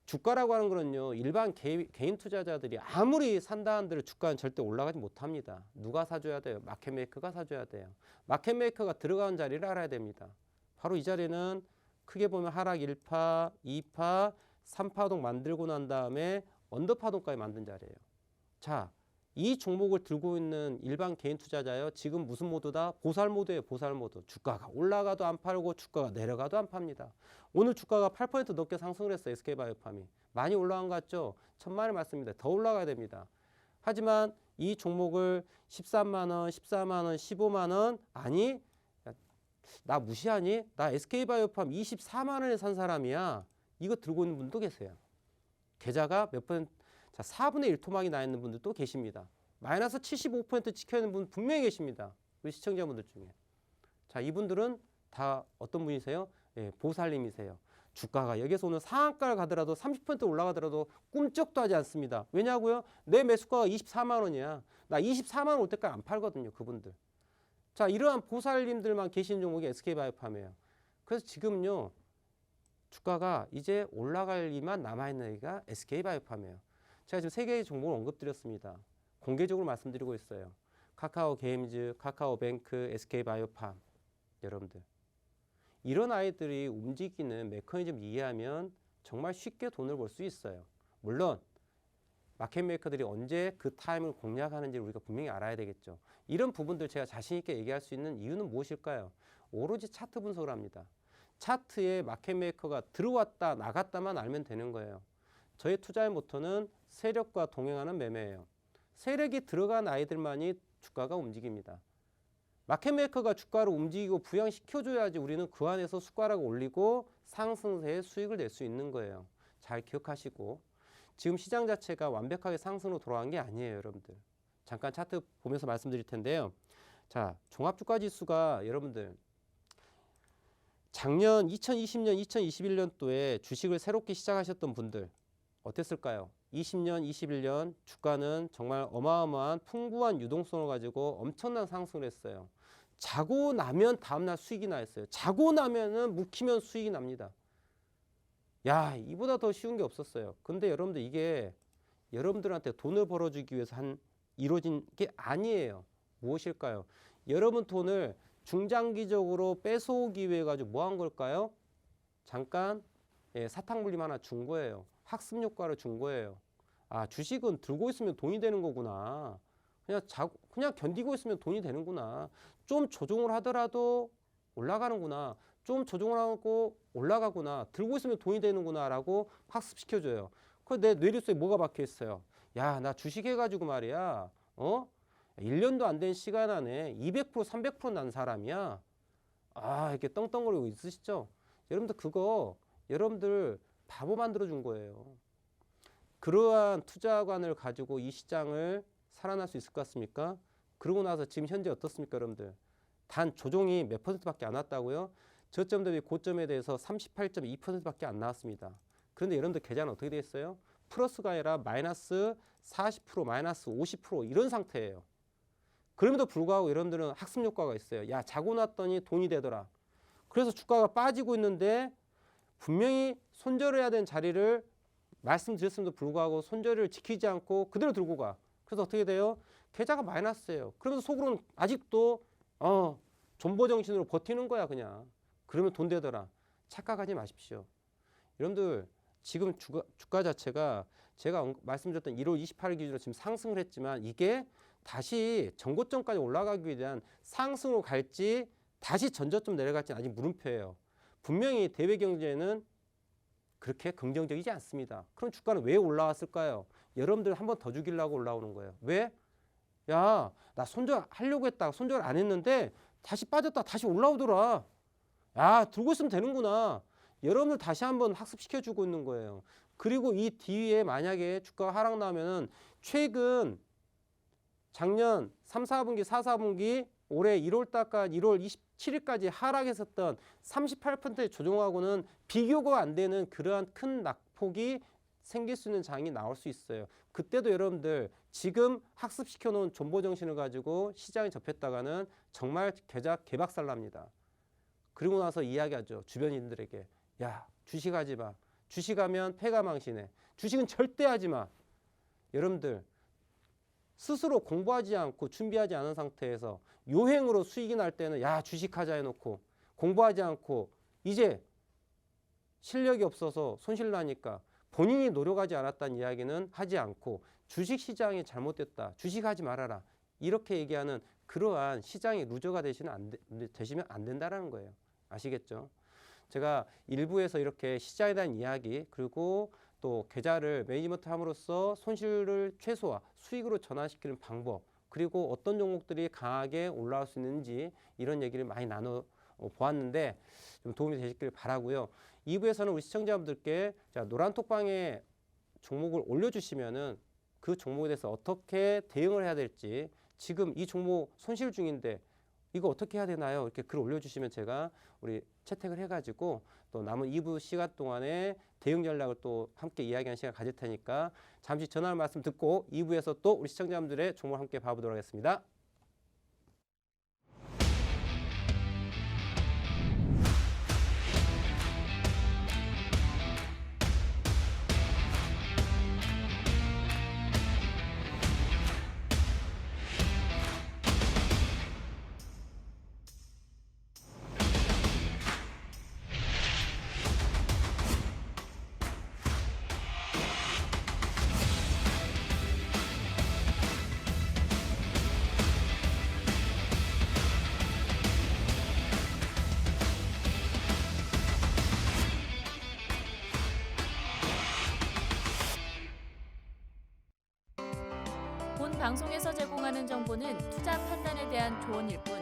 주가라고 하는 거는요, 일반 개인 투자자들이 아무리 산다 한들 주가는 절대 올라가지 못합니다. 누가 사줘야 돼요? 마켓메이커가 사줘야 돼요. 마켓메이커가 들어가는 자리를 알아야 됩니다. 바로 이 자리는 크게 보면 하락 1파, 2파, 3파동 만들고 난 다음에 언더파동까지 만든 자리예요. 자, 이 종목을 들고 있는 일반 개인 투자자요, 지금 무슨 모드다? 보살 모드예요, 보살 모드. 주가가 올라가도 안 팔고 주가가 내려가도 안 팝니다. 오늘 주가가 8% 넘게 상승을 했어요, SK바이오팜이. 많이 올라간 것 같죠? 천만의 말씀입니다. 더 올라가야 됩니다. 하지만 이 종목을 13만 원, 14만 원, 15만 원, 아니, 나 무시하니? 나 SK바이오팜 24만 원에 산 사람이야. 이거 들고 있는 분도 계세요. 계좌가 몇 번, 자, 4분의 1 토막이 나 있는 분들도 계십니다. 마이너스 75% 찍혀 있는 분 분명히 계십니다. 우리 시청자분들 중에. 자, 이분들은 다 어떤 분이세요? 예, 보살님이세요. 주가가 여기서 오늘 상한가를 가더라도 30% 올라가더라도 꿈쩍도 하지 않습니다. 왜냐고요? 내 매수가가 24만 원이야. 나 24만 원 올 때까지 안 팔거든요, 그분들. 자, 이러한 보살님들만 계신 종목이 SK바이오팜이에요. 그래서 지금요, 주가가 이제 올라갈 리만 남아있는 애가 SK바이오팜이에요. 제가 지금 세 개의 종목을 언급드렸습니다. 공개적으로 말씀드리고 있어요. 카카오게임즈, 카카오뱅크, SK바이오팜. 여러분들. 이런 아이들이 움직이는 메커니즘을 이해하면 정말 쉽게 돈을 벌 수 있어요. 물론 마켓메이커들이 언제 그 타임을 공략하는지 우리가 분명히 알아야 되겠죠. 이런 부분들 제가 자신 있게 얘기할 수 있는 이유는 무엇일까요? 오로지 차트 분석을 합니다. 차트에 마켓메이커가 들어왔다 나갔다만 알면 되는 거예요. 저의 투자의 모토는 세력과 동행하는 매매예요. 세력이 들어간 아이들만이 주가가 움직입니다. 마켓메이커가 주가를 움직이고 부양시켜줘야지 우리는 그 안에서 숟가락을 올리고 상승세에 수익을 낼 수 있는 거예요. 잘 기억하시고, 지금 시장 자체가 완벽하게 상승으로 돌아간 게 아니에요, 여러분들. 잠깐 차트 보면서 말씀드릴 텐데요. 자, 종합주가지수가 여러분들 작년 2020년, 2021년도에 주식을 새롭게 시작하셨던 분들 어땠을까요? 20년, 21년 주가는 정말 어마어마한 풍부한 유동성을 가지고 엄청난 상승을 했어요. 자고 나면 다음날 수익이 나 있어요. 자고 나면은 묵히면 수익이 납니다. 야, 이보다 더 쉬운 게 없었어요. 근데 여러분들 이게 여러분들한테 돈을 벌어주기 위해서 이루어진 게 아니에요. 무엇일까요? 여러분 돈을 중장기적으로 뺏어오기 위해 가지고 뭐 한 걸까요? 잠깐 사탕물림 하나 준 거예요. 학습 효과를 준 거예요. 아, 주식은 들고 있으면 돈이 되는 거구나. 그냥 견디고 있으면 돈이 되는구나. 좀 조종을 하더라도 올라가는구나. 좀 조종을 하고 올라가구나. 들고 있으면 돈이 되는구나 라고 학습시켜줘요. 내 뇌리속에 뭐가 박혀 있어요? 야, 나 주식 해가지고 말이야. 1년도 안 된 시간 안에 200%, 300%난 사람이야. 아, 이렇게 떵떵거리고 있으시죠? 여러분들 그거 여러분들 바보 만들어 준 거예요. 그러한 투자관을 가지고 이 시장을 살아날 수 있을 것 같습니까? 그러고 나서 지금 현재 어떻습니까, 여러분들? 단 조정이 몇 %밖에 안 왔다고요? 저점 대비 고점에 대해서 38.2%밖에 안 나왔습니다. 그런데 여러분들 계좌는 어떻게 돼 있어요? 플러스가 아니라 마이너스 40%, 마이너스 50% 이런 상태예요. 그럼에도 불구하고 여러분들은 학습 효과가 있어요. 야, 자고 났더니 돈이 되더라. 그래서 주가가 빠지고 있는데 분명히 손절해야 되는 자리를 말씀드렸음에도 불구하고 손절을 지키지 않고 그대로 들고 가. 그래서 어떻게 돼요? 계좌가 마이너스예요. 그러면서 속으로는 아직도 존버 정신으로 버티는 거야 그냥. 그러면 돈 되더라. 착각하지 마십시오. 여러분들 지금 주가 자체가 제가 말씀드렸던 1월 28일 기준으로 지금 상승을 했지만 이게 다시 전고점까지 올라가기 위한 상승으로 갈지 다시 전저점 내려갈지 아직 물음표예요. 분명히 대외 경제는 그렇게 긍정적이지 않습니다. 그럼 주가는 왜 올라왔을까요? 여러분들 한 번 더 죽이려고 올라오는 거예요. 왜? 야, 나 손절하려고 했다가 손절 안 했는데 다시 빠졌다 다시 올라오더라. 야, 들고 있으면 되는구나. 여러분들 다시 한번 학습시켜주고 있는 거예요. 그리고 이 뒤에 만약에 주가가 하락 나면은 최근 작년 3, 4분기, 4, 4분기 올해 1월달까지 1월 27일까지 하락했었던 38%의 조정하고는 비교가 안 되는 그러한 큰 낙폭이 생길 수 있는 장이 나올 수 있어요. 그때도 여러분들 지금 학습시켜 놓은 존버 정신을 가지고 시장에 접했다가는 정말 계좌 개박살 납니다. 그리고 나서 이야기하죠. 주변인들에게. 야, 주식하지 마. 주식하면 패가망신해. 주식은 절대 하지 마. 여러분들 스스로 공부하지 않고 준비하지 않은 상태에서 요행으로 수익이 날 때는 야, 주식하자 해놓고 공부하지 않고 이제 실력이 없어서 손실 나니까 본인이 노력하지 않았다는 이야기는 하지 않고 주식시장이 잘못됐다. 주식하지 말아라. 이렇게 얘기하는 그러한 시장의 루저가 되시면 안 된다는 거예요. 아시겠죠? 제가 일부에서 이렇게 시장에 대한 이야기 그리고 또 계좌를 매니지먼트 함으로써 손실을 최소화, 수익으로 전환시키는 방법 그리고 어떤 종목들이 강하게 올라올 수 있는지 이런 얘기를 많이 나눠 보았는데 좀 도움이 되시길 바라고요. 2부에서는 우리 시청자분들께 노란톡방에 종목을 올려주시면은 그 종목에 대해서 어떻게 대응을 해야 될지 지금 이 종목 손실 중인데 이거 어떻게 해야 되나요? 이렇게 글 올려주시면 제가 우리 채택을 해가지고 또 남은 2부 시간 동안에 대응 전략을 또 함께 이야기하는 시간 가질 테니까 잠시 전화 말씀 듣고 2부에서 또 우리 시청자분들의 종목을 함께 봐보도록 하겠습니다. 본 방송에서 제공하는 정보는 투자 판단에 대한 조언일 뿐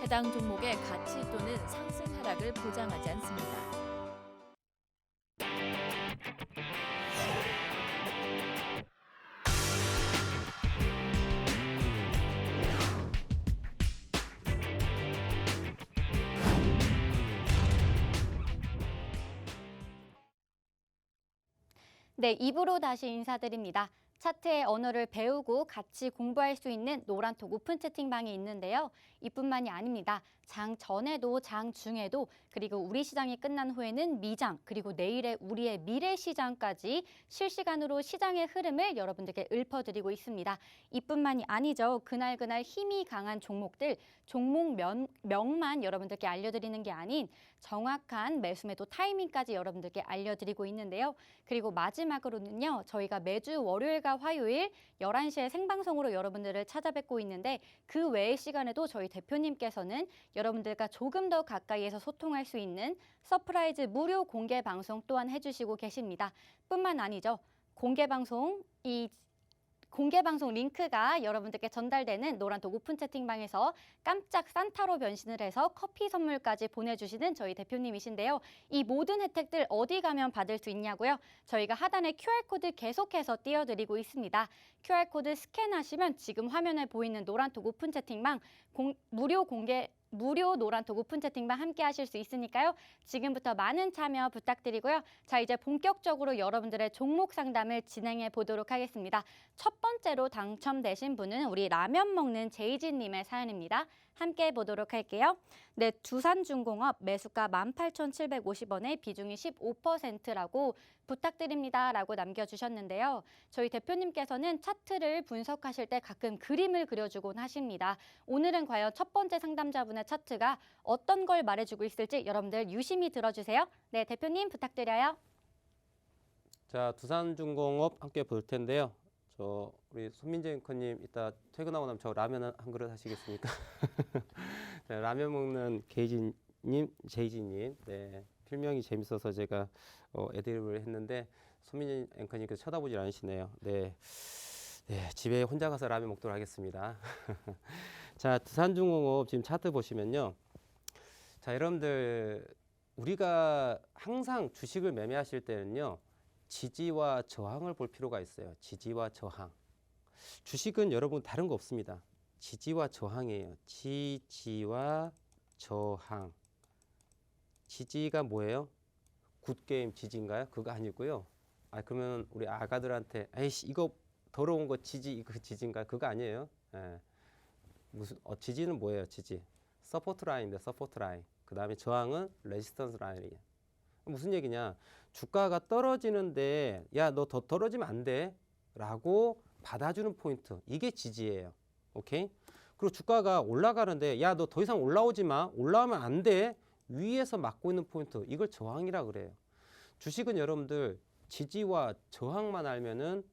해당 종목의 가치 또는 상승 하락을 보장하지 않습니다. 네, 2부로 다시 인사드립니다. 차트의 언어를 배우고 같이 공부할 수 있는 노란톡 오픈 채팅방이 있는데요. 이뿐만이 아닙니다. 장 전에도 장 중에도 그리고 우리 시장이 끝난 후에는 미장 그리고 내일의 우리의 미래 시장까지 실시간으로 시장의 흐름을 여러분들께 읊어드리고 있습니다. 이뿐만이 아니죠. 그날 힘이 강한 종목들 종목명만 여러분들께 알려드리는 게 아닌 정확한 매수 매도 타이밍까지 여러분들께 알려드리고 있는데요. 그리고 마지막으로는요. 저희가 매주 월요일과 화요일 11시에 생방송으로 여러분들을 찾아뵙고 있는데 그 외의 시간에도 저희 대표님께서는 여러분들과 조금 더 가까이에서 소통할 수 있는 서프라이즈 무료 공개 방송 또한 해주시고 계십니다. 뿐만 아니죠. 공개 방송 링크가 여러분들께 전달되는 노란톡 오픈 채팅방에서 깜짝 산타로 변신을 해서 커피 선물까지 보내주시는 저희 대표님이신데요. 이 모든 혜택들 어디 가면 받을 수 있냐고요? 저희가 하단에 QR코드 계속해서 띄워드리고 있습니다. QR코드 스캔하시면 지금 화면에 보이는 노란톡 오픈 채팅방 무료 노란톡 오픈 채팅방 함께 하실 수 있으니까요. 지금부터 많은 참여 부탁드리고요. 자, 이제 본격적으로 여러분들의 종목 상담을 진행해 보도록 하겠습니다. 첫 번째로 당첨되신 분은 우리 라면 먹는 제이지님의 사연입니다. 함께 보도록 할게요. 네, 두산중공업 매수가 18,750원에 비중이 15%라고 부탁드립니다. 라고 남겨주셨는데요. 저희 대표님께서는 차트를 분석하실 때 가끔 그림을 그려주곤 하십니다. 오늘은 과연 첫 번째 상담자분의 차트가 어떤 걸 말해주고 있을지 여러분들 유심히 들어주세요. 네, 대표님 부탁드려요. 자, 두산중공업 함께 볼 텐데요. 우리 손민재 앵커님 이따 퇴근하고 나면 저 라면 한 그릇 하시겠습니까? 자, 라면 먹는 제이지님, 네, 필명이 재밌어서 제가 애드립을 했는데 손민재 앵커님께서 쳐다보질 않으시네요. 네, 집에 혼자 가서 라면 먹도록 하겠습니다. 자, 두산중공업 지금 차트 보시면요. 자, 여러분들 우리가 항상 주식을 매매하실 때는요. 지지와 저항을 볼 필요가 있어요. 지지와 저항. 주식은 여러분 다른 거 없습니다. 지지와 저항이에요. 지지와 저항. 지지가 뭐예요? 굿게임 지지인가요? 그거 아니고요. 그러면 우리 아가들한테 에이씨 이거 더러운 거 이거 지지인가요? 그거 아니에요. 예. 지지는 뭐예요? 지지. 서포트 라인인데 서포트 라인. 그 다음에 저항은 레지스턴스 라인이에요. 무슨 얘기냐? 주가가 떨어지는데 야, 너 더 떨어지면 안 돼. 라고 받아주는 포인트. 이게 지지예요. 오케이? 그리고 주가가 올라가는데 야, 너 더 이상 올라오지 마. 올라오면 안 돼. 위에서 막고 있는 포인트. 이걸 저항이라 그래요. 주식은 여러분들 지지와 저항만 알면은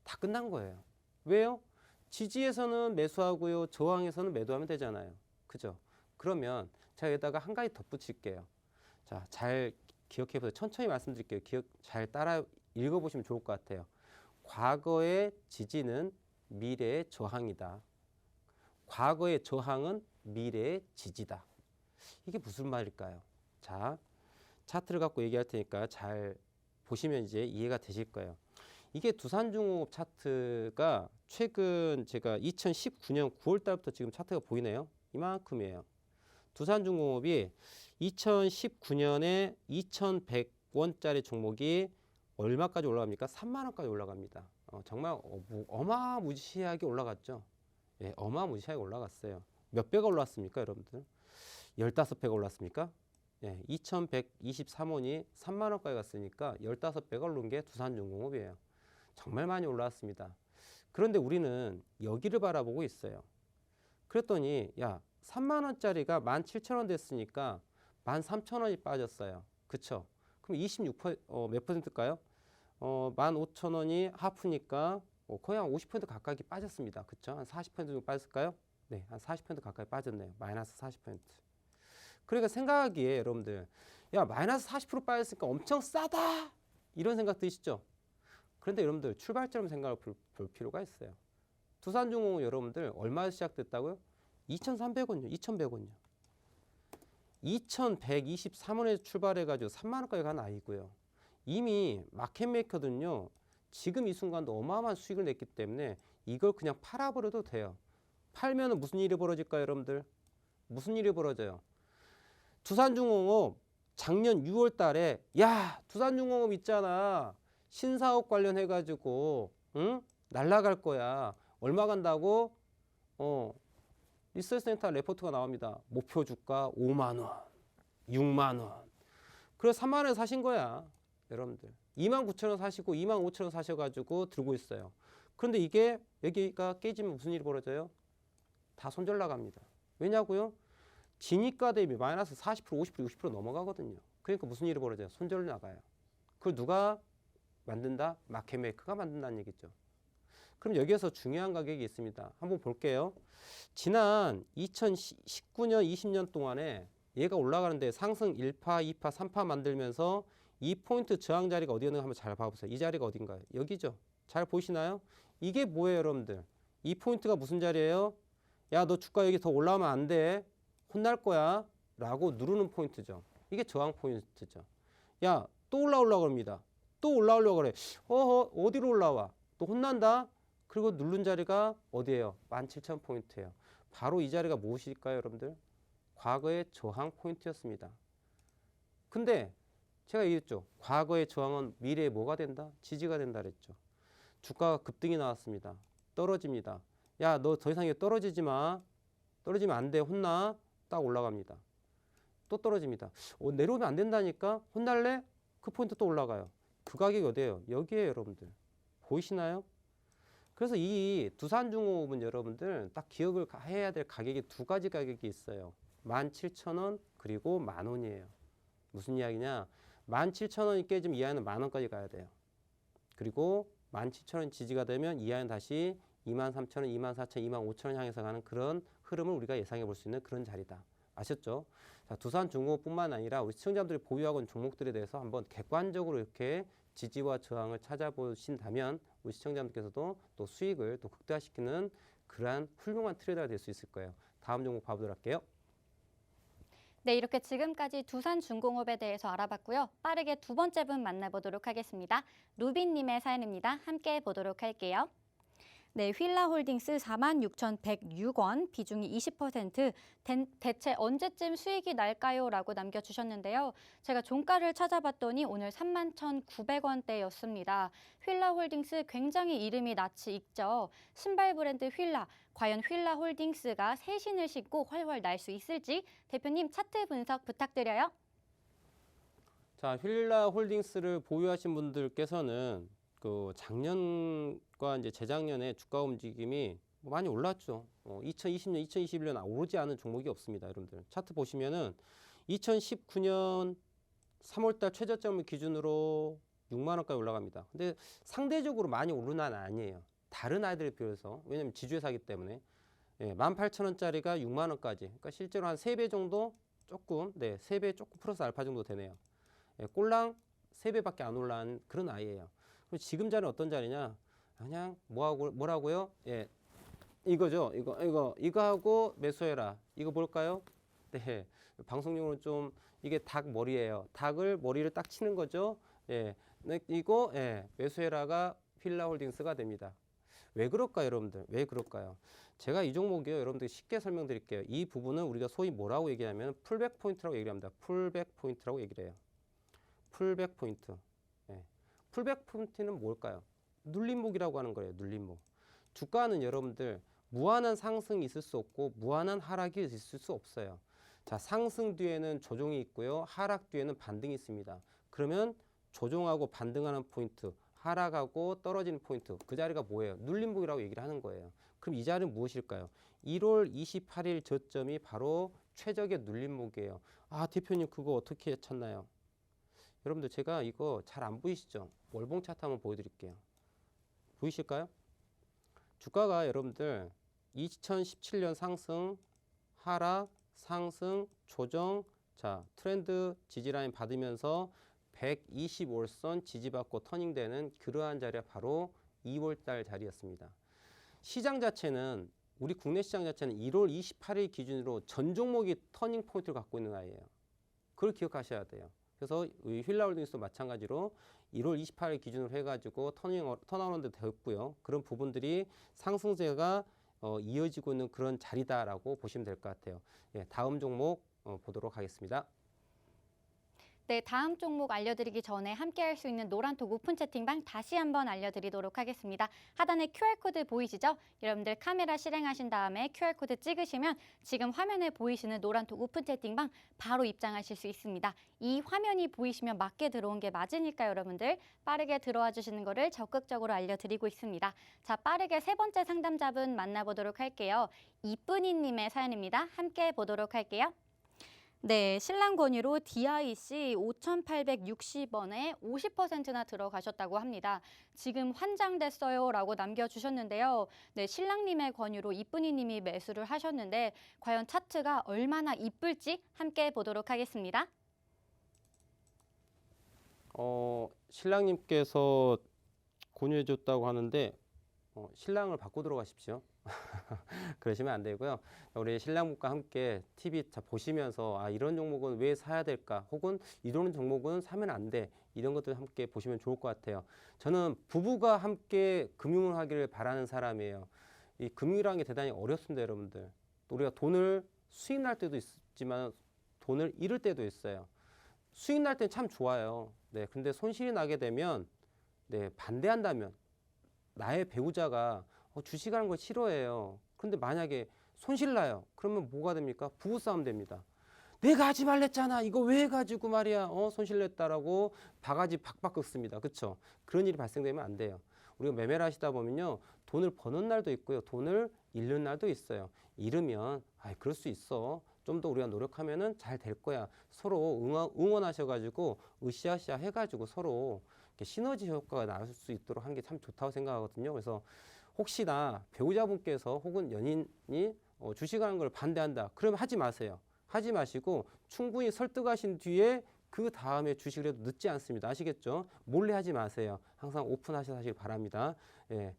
다 끝난 거예요. 왜요? 지지에서는 매수하고요. 저항에서는 매도하면 되잖아요. 그죠? 그러면 제가 여기다가 한 가지 덧붙일게요. 자, 잘 기억해보세요. 천천히 말씀드릴게요. 잘 따라 읽어보시면 좋을 것 같아요. 과거의 지지는 미래의 저항이다. 과거의 저항은 미래의 지지다. 이게 무슨 말일까요? 자, 차트를 갖고 얘기할 테니까 잘 보시면 이제 이해가 되실 거예요. 이게 두산중공업 차트가 최근 제가 2019년 9월 달부터 지금 차트가 보이네요. 이만큼이에요. 두산중공업이 2019년에 2,100원짜리 종목이 얼마까지 올라갑니까? 3만 원까지 올라갑니다. 정말 어마무시하게 올라갔죠. 예, 어마무시하게 올라갔어요. 몇 배가 올랐습니까, 여러분들? 15배가 올랐습니까? 예, 2,123원이 3만 원까지 갔으니까 15배가 오른 게 두산중공업이에요. 정말 많이 올라왔습니다. 그런데 우리는 여기를 바라보고 있어요. 그랬더니 야, 3만 원짜리가 17,000원 됐으니까 13,000원이 빠졌어요. 그쵸? 그럼 26%, 몇 퍼센트일까요? 15,000원이 하프니까 거의 한 50% 가까이 빠졌습니다. 그쵸? 한 40% 정도 빠졌을까요? 네, 한 40% 가까이 빠졌네요. 마이너스 40%. 그러니까 생각하기에 여러분들, 야, 마이너스 40% 빠졌으니까 엄청 싸다! 이런 생각 드시죠? 그런데 여러분들 출발점 생각을 볼 필요가 있어요. 두산중공업 여러분들 얼마 시작됐다고요? 2,300원요. 2,100원요. 2,123원에서 출발해가지고 3만 원까지 간 아이고요. 이미 마켓메이커들은요. 지금 이 순간도 어마어마한 수익을 냈기 때문에 이걸 그냥 팔아버려도 돼요. 팔면은 무슨 일이 벌어질까요, 여러분들? 무슨 일이 벌어져요? 두산중공업 작년 6월 달에 야, 두산중공업 있잖아. 신사업 관련해가지고 응? 날아갈 거야. 얼마 간다고? 리서치센터 레포트가 나옵니다. 목표 주가 5만 원, 6만 원. 그래서 3만 원에 사신 거야. 여러분들. 2만 9천 원 사시고 2만 5천 원 사셔가지고 들고 있어요. 그런데 이게 여기가 깨지면 무슨 일이 벌어져요? 다 손절 나갑니다. 왜냐고요? 진입가 대비 마이너스 40%, 50%, 60% 넘어가거든요. 그러니까 무슨 일이 벌어져요? 손절 나가요. 그걸 누가 만든다? 마켓메이커가 만든다는 얘기죠. 그럼 여기에서 중요한 가격이 있습니다. 한번 볼게요. 지난 2019년, 20년 동안에 얘가 올라가는데 상승 1파, 2파, 3파 만들면서 이 포인트 저항 자리가 어디였는가 한번 잘 봐보세요. 이 자리가 어딘가요? 여기죠. 잘 보이시나요? 이게 뭐예요, 여러분들? 이 포인트가 무슨 자리예요? 야, 너 주가 여기 더 올라오면 안 돼. 혼날 거야. 라고 누르는 포인트죠. 이게 저항 포인트죠. 야, 또 올라오려고 합니다. 또 올라오려고 그래. 어디로 올라와? 또 혼난다? 그리고 누른 자리가 어디예요? 17,000포인트예요. 바로 이 자리가 무엇일까요, 여러분들? 과거의 저항 포인트였습니다. 근데 제가 얘기했죠. 과거의 저항은 미래에 뭐가 된다? 지지가 된다 그랬죠. 주가가 급등이 나왔습니다. 떨어집니다. 야, 너 더 이상 떨어지지 마. 떨어지면 안 돼. 혼나. 딱 올라갑니다. 또 떨어집니다. 내려오면 안 된다니까? 혼날래? 그 포인트 또 올라가요. 그 가격이 어디예요? 여기에요, 여러분들. 보이시나요? 그래서 이 두산중공업은 여러분들 딱 기억을 해야 될 가격이 두 가지 가격이 있어요. 17,000원 그리고 만원이에요. 무슨 이야기냐? 17,000원이 깨지면 이하는 만원까지 가야 돼요. 그리고 17,000원 지지가 되면 이하는 다시 23,000원, 24,000원, 25,000원 향해서 가는 그런 흐름을 우리가 예상해 볼 수 있는 그런 자리다. 아셨죠? 자, 두산중공업뿐만 아니라 우리 시청자분들이 보유하고 있는 종목들에 대해서 한번 객관적으로 이렇게 지지와 저항을 찾아보신다면 우리 시청자분들께서도 또 수익을 또 극대화시키는 그러한 훌륭한 트레이더가 될 수 있을 거예요. 다음 종목 봐보도록 할게요. 네, 이렇게 지금까지 두산중공업에 대해서 알아봤고요. 빠르게 두 번째 분 만나보도록 하겠습니다. 루빈님의 사연입니다. 함께 보도록 할게요. 네, 휠라홀딩스 46,106원, 비중이 20%, 대체 언제쯤 수익이 날까요? 라고 남겨주셨는데요. 제가 종가를 찾아봤더니 오늘 31,900원대였습니다. 휠라홀딩스 굉장히 이름이 낯이 익죠. 신발 브랜드 휠라, 과연 휠라홀딩스가 새 신을 신고 훨훨 날 수 있을지 대표님 차트 분석 부탁드려요. 자, 휠라홀딩스를 보유하신 분들께서는 그 작년과 이제 재작년에 주가 움직임이 많이 올랐죠. 2020년, 2021년 오르지 않은 종목이 없습니다, 여러분들. 차트 보시면은 2019년 3월달 최저점을 기준으로 6만 원까지 올라갑니다. 근데 상대적으로 많이 오르는 건 아니에요. 다른 아이들에 비해서. 왜냐면 지주회사이기 때문에. 18,000원짜리가 6만 원까지. 그러니까 실제로 한 3배 정도 조금, 3배 조금 플러스 알파 정도 되네요. 꼴랑 3배밖에 안 올라간 그런 아이예요. 지금 자리는 어떤 자리냐? 그냥 뭐라고요? 이거죠. 이거 하고 매수해라. 이거 볼까요? 네, 방송용으로 좀 이게 닭 머리예요. 닭을 머리를 딱 치는 거죠. 이거 매수해라가 휠라홀딩스가 됩니다. 왜 그럴까요, 여러분들? 왜 그럴까요? 제가 이 종목이요, 여러분들 쉽게 설명드릴게요. 이 부분은 우리가 소위 뭐라고 얘기하면 풀백 포인트라고 얘기합니다. 풀백 포인트라고 얘기를 해요. 풀백 포인트. 풀백 포인트는 뭘까요? 눌림목이라고 하는 거예요. 눌림목. 주가는 여러분들 무한한 상승이 있을 수 없고 무한한 하락이 있을 수 없어요. 자, 상승 뒤에는 조정이 있고요. 하락 뒤에는 반등이 있습니다. 그러면 조정하고 반등하는 포인트, 하락하고 떨어지는 포인트, 그 자리가 뭐예요? 눌림목이라고 얘기를 하는 거예요. 그럼 이 자리는 무엇일까요? 1월 28일 저점이 바로 최적의 눌림목이에요. 아, 대표님 그거 어떻게 찾나요? 여러분들 제가 이거 잘 안 보이시죠? 월봉 차트 한번 보여드릴게요. 보이실까요? 주가가 여러분들 2017년 상승, 하락, 상승, 조정, 자 트렌드 지지라인 받으면서 125일선 지지받고 터닝되는 그러한 자리가 바로 2월달 자리였습니다. 시장 자체는 우리 국내 시장 자체는 1월 28일 기준으로 전 종목이 터닝 포인트를 갖고 있는 아이예요. 그걸 기억하셔야 돼요. 그래서 휠라홀딩스도 마찬가지로 1월 28일 기준으로 해가지고 턴어라운드 되었고요. 그런 부분들이 상승세가 이어지고 있는 그런 자리다라고 보시면 될 것 같아요. 다음 종목 보도록 하겠습니다. 네, 다음 종목 알려드리기 전에 함께 할 수 있는 노란톡 오픈 채팅방 다시 한번 알려드리도록 하겠습니다. 하단에 QR코드 보이시죠? 여러분들 카메라 실행하신 다음에 QR코드 찍으시면 지금 화면에 보이시는 노란톡 오픈 채팅방 바로 입장하실 수 있습니다. 이 화면이 보이시면 맞게 들어온 게 맞으니까 여러분들 빠르게 들어와 주시는 거를 적극적으로 알려드리고 있습니다. 자, 빠르게 세 번째 상담자분 만나보도록 할게요. 이쁜이님의 사연입니다. 함께 보도록 할게요. 네, 신랑 권유로 DIC 5,860원에 50%나 들어가셨다고 합니다. 지금 환장됐어요 라고 남겨주셨는데요. 네, 신랑님의 권유로 이쁜이님이 매수를 하셨는데 과연 차트가 얼마나 이쁠지 함께 보도록 하겠습니다. 신랑님께서 권유해줬다고 하는데 신랑을 바꾸도록 하십시오. 그러시면 안 되고요. 우리 신랑분과 함께 TV 보시면서 아, 이런 종목은 왜 사야 될까? 혹은 이런 종목은 사면 안 돼. 이런 것들 함께 보시면 좋을 것 같아요. 저는 부부가 함께 금융을 하기를 바라는 사람이에요. 이 금융이라는 게 대단히 어렵습니다, 여러분들. 또 우리가 돈을 수익 날 때도 있지만 돈을 잃을 때도 있어요. 수익 날 때는 참 좋아요. 네, 근데 손실이 나게 되면 네, 반대한다면 나의 배우자가 주식하는 걸 싫어해요. 그런데 만약에 손실 나요. 그러면 뭐가 됩니까? 부부싸움 됩니다. 내가 하지 말랬잖아. 이거 왜 가지고 말이야. 손실 냈다라고 바가지 박박 긁습니다. 그렇죠? 그런 일이 발생되면 안 돼요. 우리가 매매를 하시다 보면요. 돈을 버는 날도 있고요. 돈을 잃는 날도 있어요. 잃으면 그럴 수 있어. 좀 더 우리가 노력하면은 잘 될 거야. 서로 응원하셔가지고 으쌰으쌰 해가지고 서로 이렇게 시너지 효과가 나올 수 있도록 하는 게 참 좋다고 생각하거든요. 그래서 혹시나 배우자분께서 혹은 연인이 주식하는 걸 반대한다. 그러면 하지 마세요. 하지 마시고 충분히 설득하신 뒤에 그 다음에 주식을 해도 늦지 않습니다. 아시겠죠? 몰래 하지 마세요. 항상 오픈하셔서 하시길 바랍니다. 예,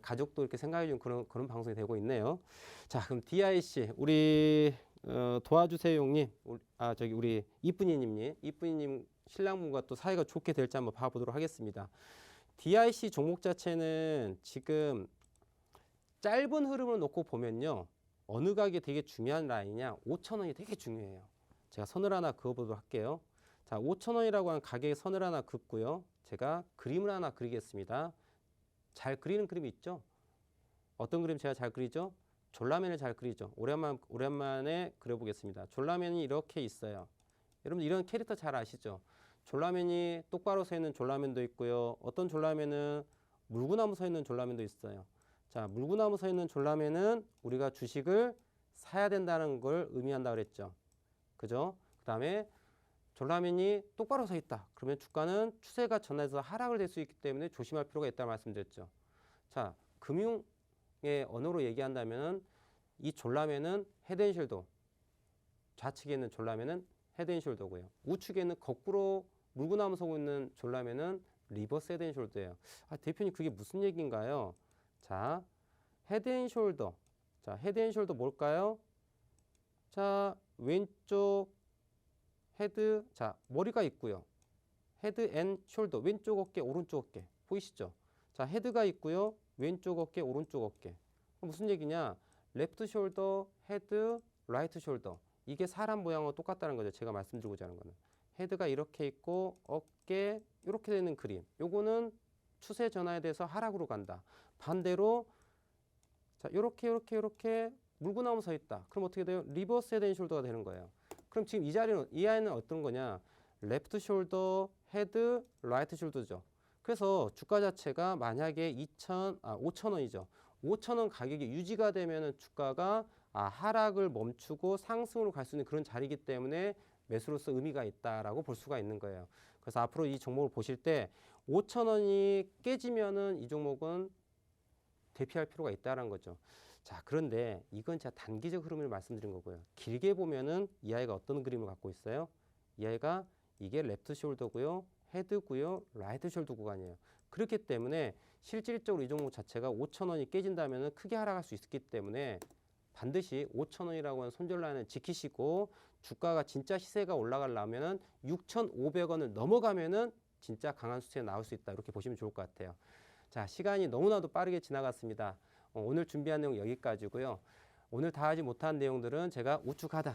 가족도 이렇게 생각해 주는 그런 방송이 되고 있네요. 자, 그럼 DIC 우리 도와주세요님, 우리 이쁜이님 신랑분과 또 사이가 좋게 될지 한번 봐보도록 하겠습니다. DIC 종목 자체는 지금 짧은 흐름을 놓고 보면요. 어느 가격이 되게 중요한 라인이냐? 5,000원이 되게 중요해요. 제가 선을 하나 그어보도록 할게요. 자, 5,000원이라고 하는 가격의 선을 하나 긋고요. 제가 그림을 하나 그리겠습니다. 잘 그리는 그림이 있죠? 어떤 그림 제가 잘 그리죠? 졸라맨을 잘 그리죠. 오랜만에 그려보겠습니다. 졸라맨이 이렇게 있어요. 여러분 이런 캐릭터 잘 아시죠? 졸라맨이 똑바로 서 있는 졸라맨도 있고요. 어떤 졸라맨은 물구나무 서 있는 졸라맨도 있어요. 자, 물구나무 서 있는 졸라맨은 우리가 주식을 사야 된다는 걸 의미한다 그랬죠. 그죠? 그 다음에 졸라맨이 똑바로 서 있다. 그러면 주가는 추세가 전환해서 하락을 될 수 있기 때문에 조심할 필요가 있다고 말씀드렸죠. 자, 금융의 언어로 얘기한다면 이 졸라맨은 헤드앤숄더, 좌측에 있는 졸라맨은 헤드앤숄더고요. 우측에는 거꾸로 물구나무 서고 있는 졸라맨은 리버스 헤드앤숄더예요. 대표님 그게 무슨 얘기인가요? 자, 헤드앤숄더. 자, 헤드앤숄더 뭘까요? 자, 왼쪽 헤드, 자, 머리가 있고요. 헤드앤숄더, 왼쪽 어깨, 오른쪽 어깨. 보이시죠? 자, 헤드가 있고요. 왼쪽 어깨, 오른쪽 어깨. 무슨 얘기냐? 레프트 숄더, 헤드, 라이트 숄더. 이게 사람 모양하고 똑같다는 거죠. 제가 말씀드리고자 하는 거는. 헤드가 이렇게 있고 어깨 이렇게 되는 그림. 요거는 추세 전환에 대해서 하락으로 간다. 반대로 자, 이렇게 물구나무 서 있다. 그럼 어떻게 돼요? 리버스 헤드 앤 숄더가 되는 거예요. 그럼 지금 이 아이는 어떤 거냐? 레프트 숄더, 헤드, 라이트 숄더죠. 그래서 주가 자체가 만약에 5,000원이죠. 5,000원 가격이 유지가 되면은 주가가 하락을 멈추고 상승으로 갈 수 있는 그런 자리이기 때문에 매수로서 의미가 있다라고 볼 수가 있는 거예요. 그래서 앞으로 이 종목을 보실 때 5,000원이 깨지면은 이 종목은 대피할 필요가 있다는 거죠. 자, 그런데 이건 제가 단기적 흐름을 말씀드린 거고요. 길게 보면은 이 아이가 어떤 그림을 갖고 있어요? 이 아이가 이게 레프트 숄더고요, 헤드고요, 라이트 숄더 구간이에요. 그렇기 때문에 실질적으로 이 종목 자체가 5,000원이 깨진다면은 크게 하락할 수 있기 때문에 반드시 5,000원이라고 하는 손절 라인을 지키시고 주가가 진짜 시세가 올라가려면은 6,500원을 넘어가면은 진짜 강한 수치가 나올 수 있다. 이렇게 보시면 좋을 것 같아요. 자, 시간이 너무나도 빠르게 지나갔습니다. 오늘 준비한 내용 여기까지고요. 오늘 다 하지 못한 내용들은 제가 우측 하단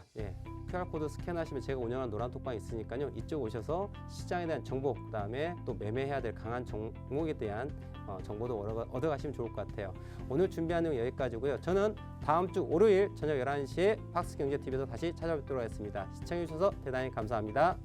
QR코드 스캔하시면 제가 운영하는 노란톡방이 있으니까요. 이쪽 오셔서 시장에 대한 정보, 그다음에 또 매매해야 될 강한 종목에 대한 정보도 얻어가시면 좋을 것 같아요. 오늘 준비한 내용 여기까지고요. 저는 다음 주 월요일 저녁 11시에 박스경제TV에서 다시 찾아뵙도록 하겠습니다. 시청해주셔서 대단히 감사합니다.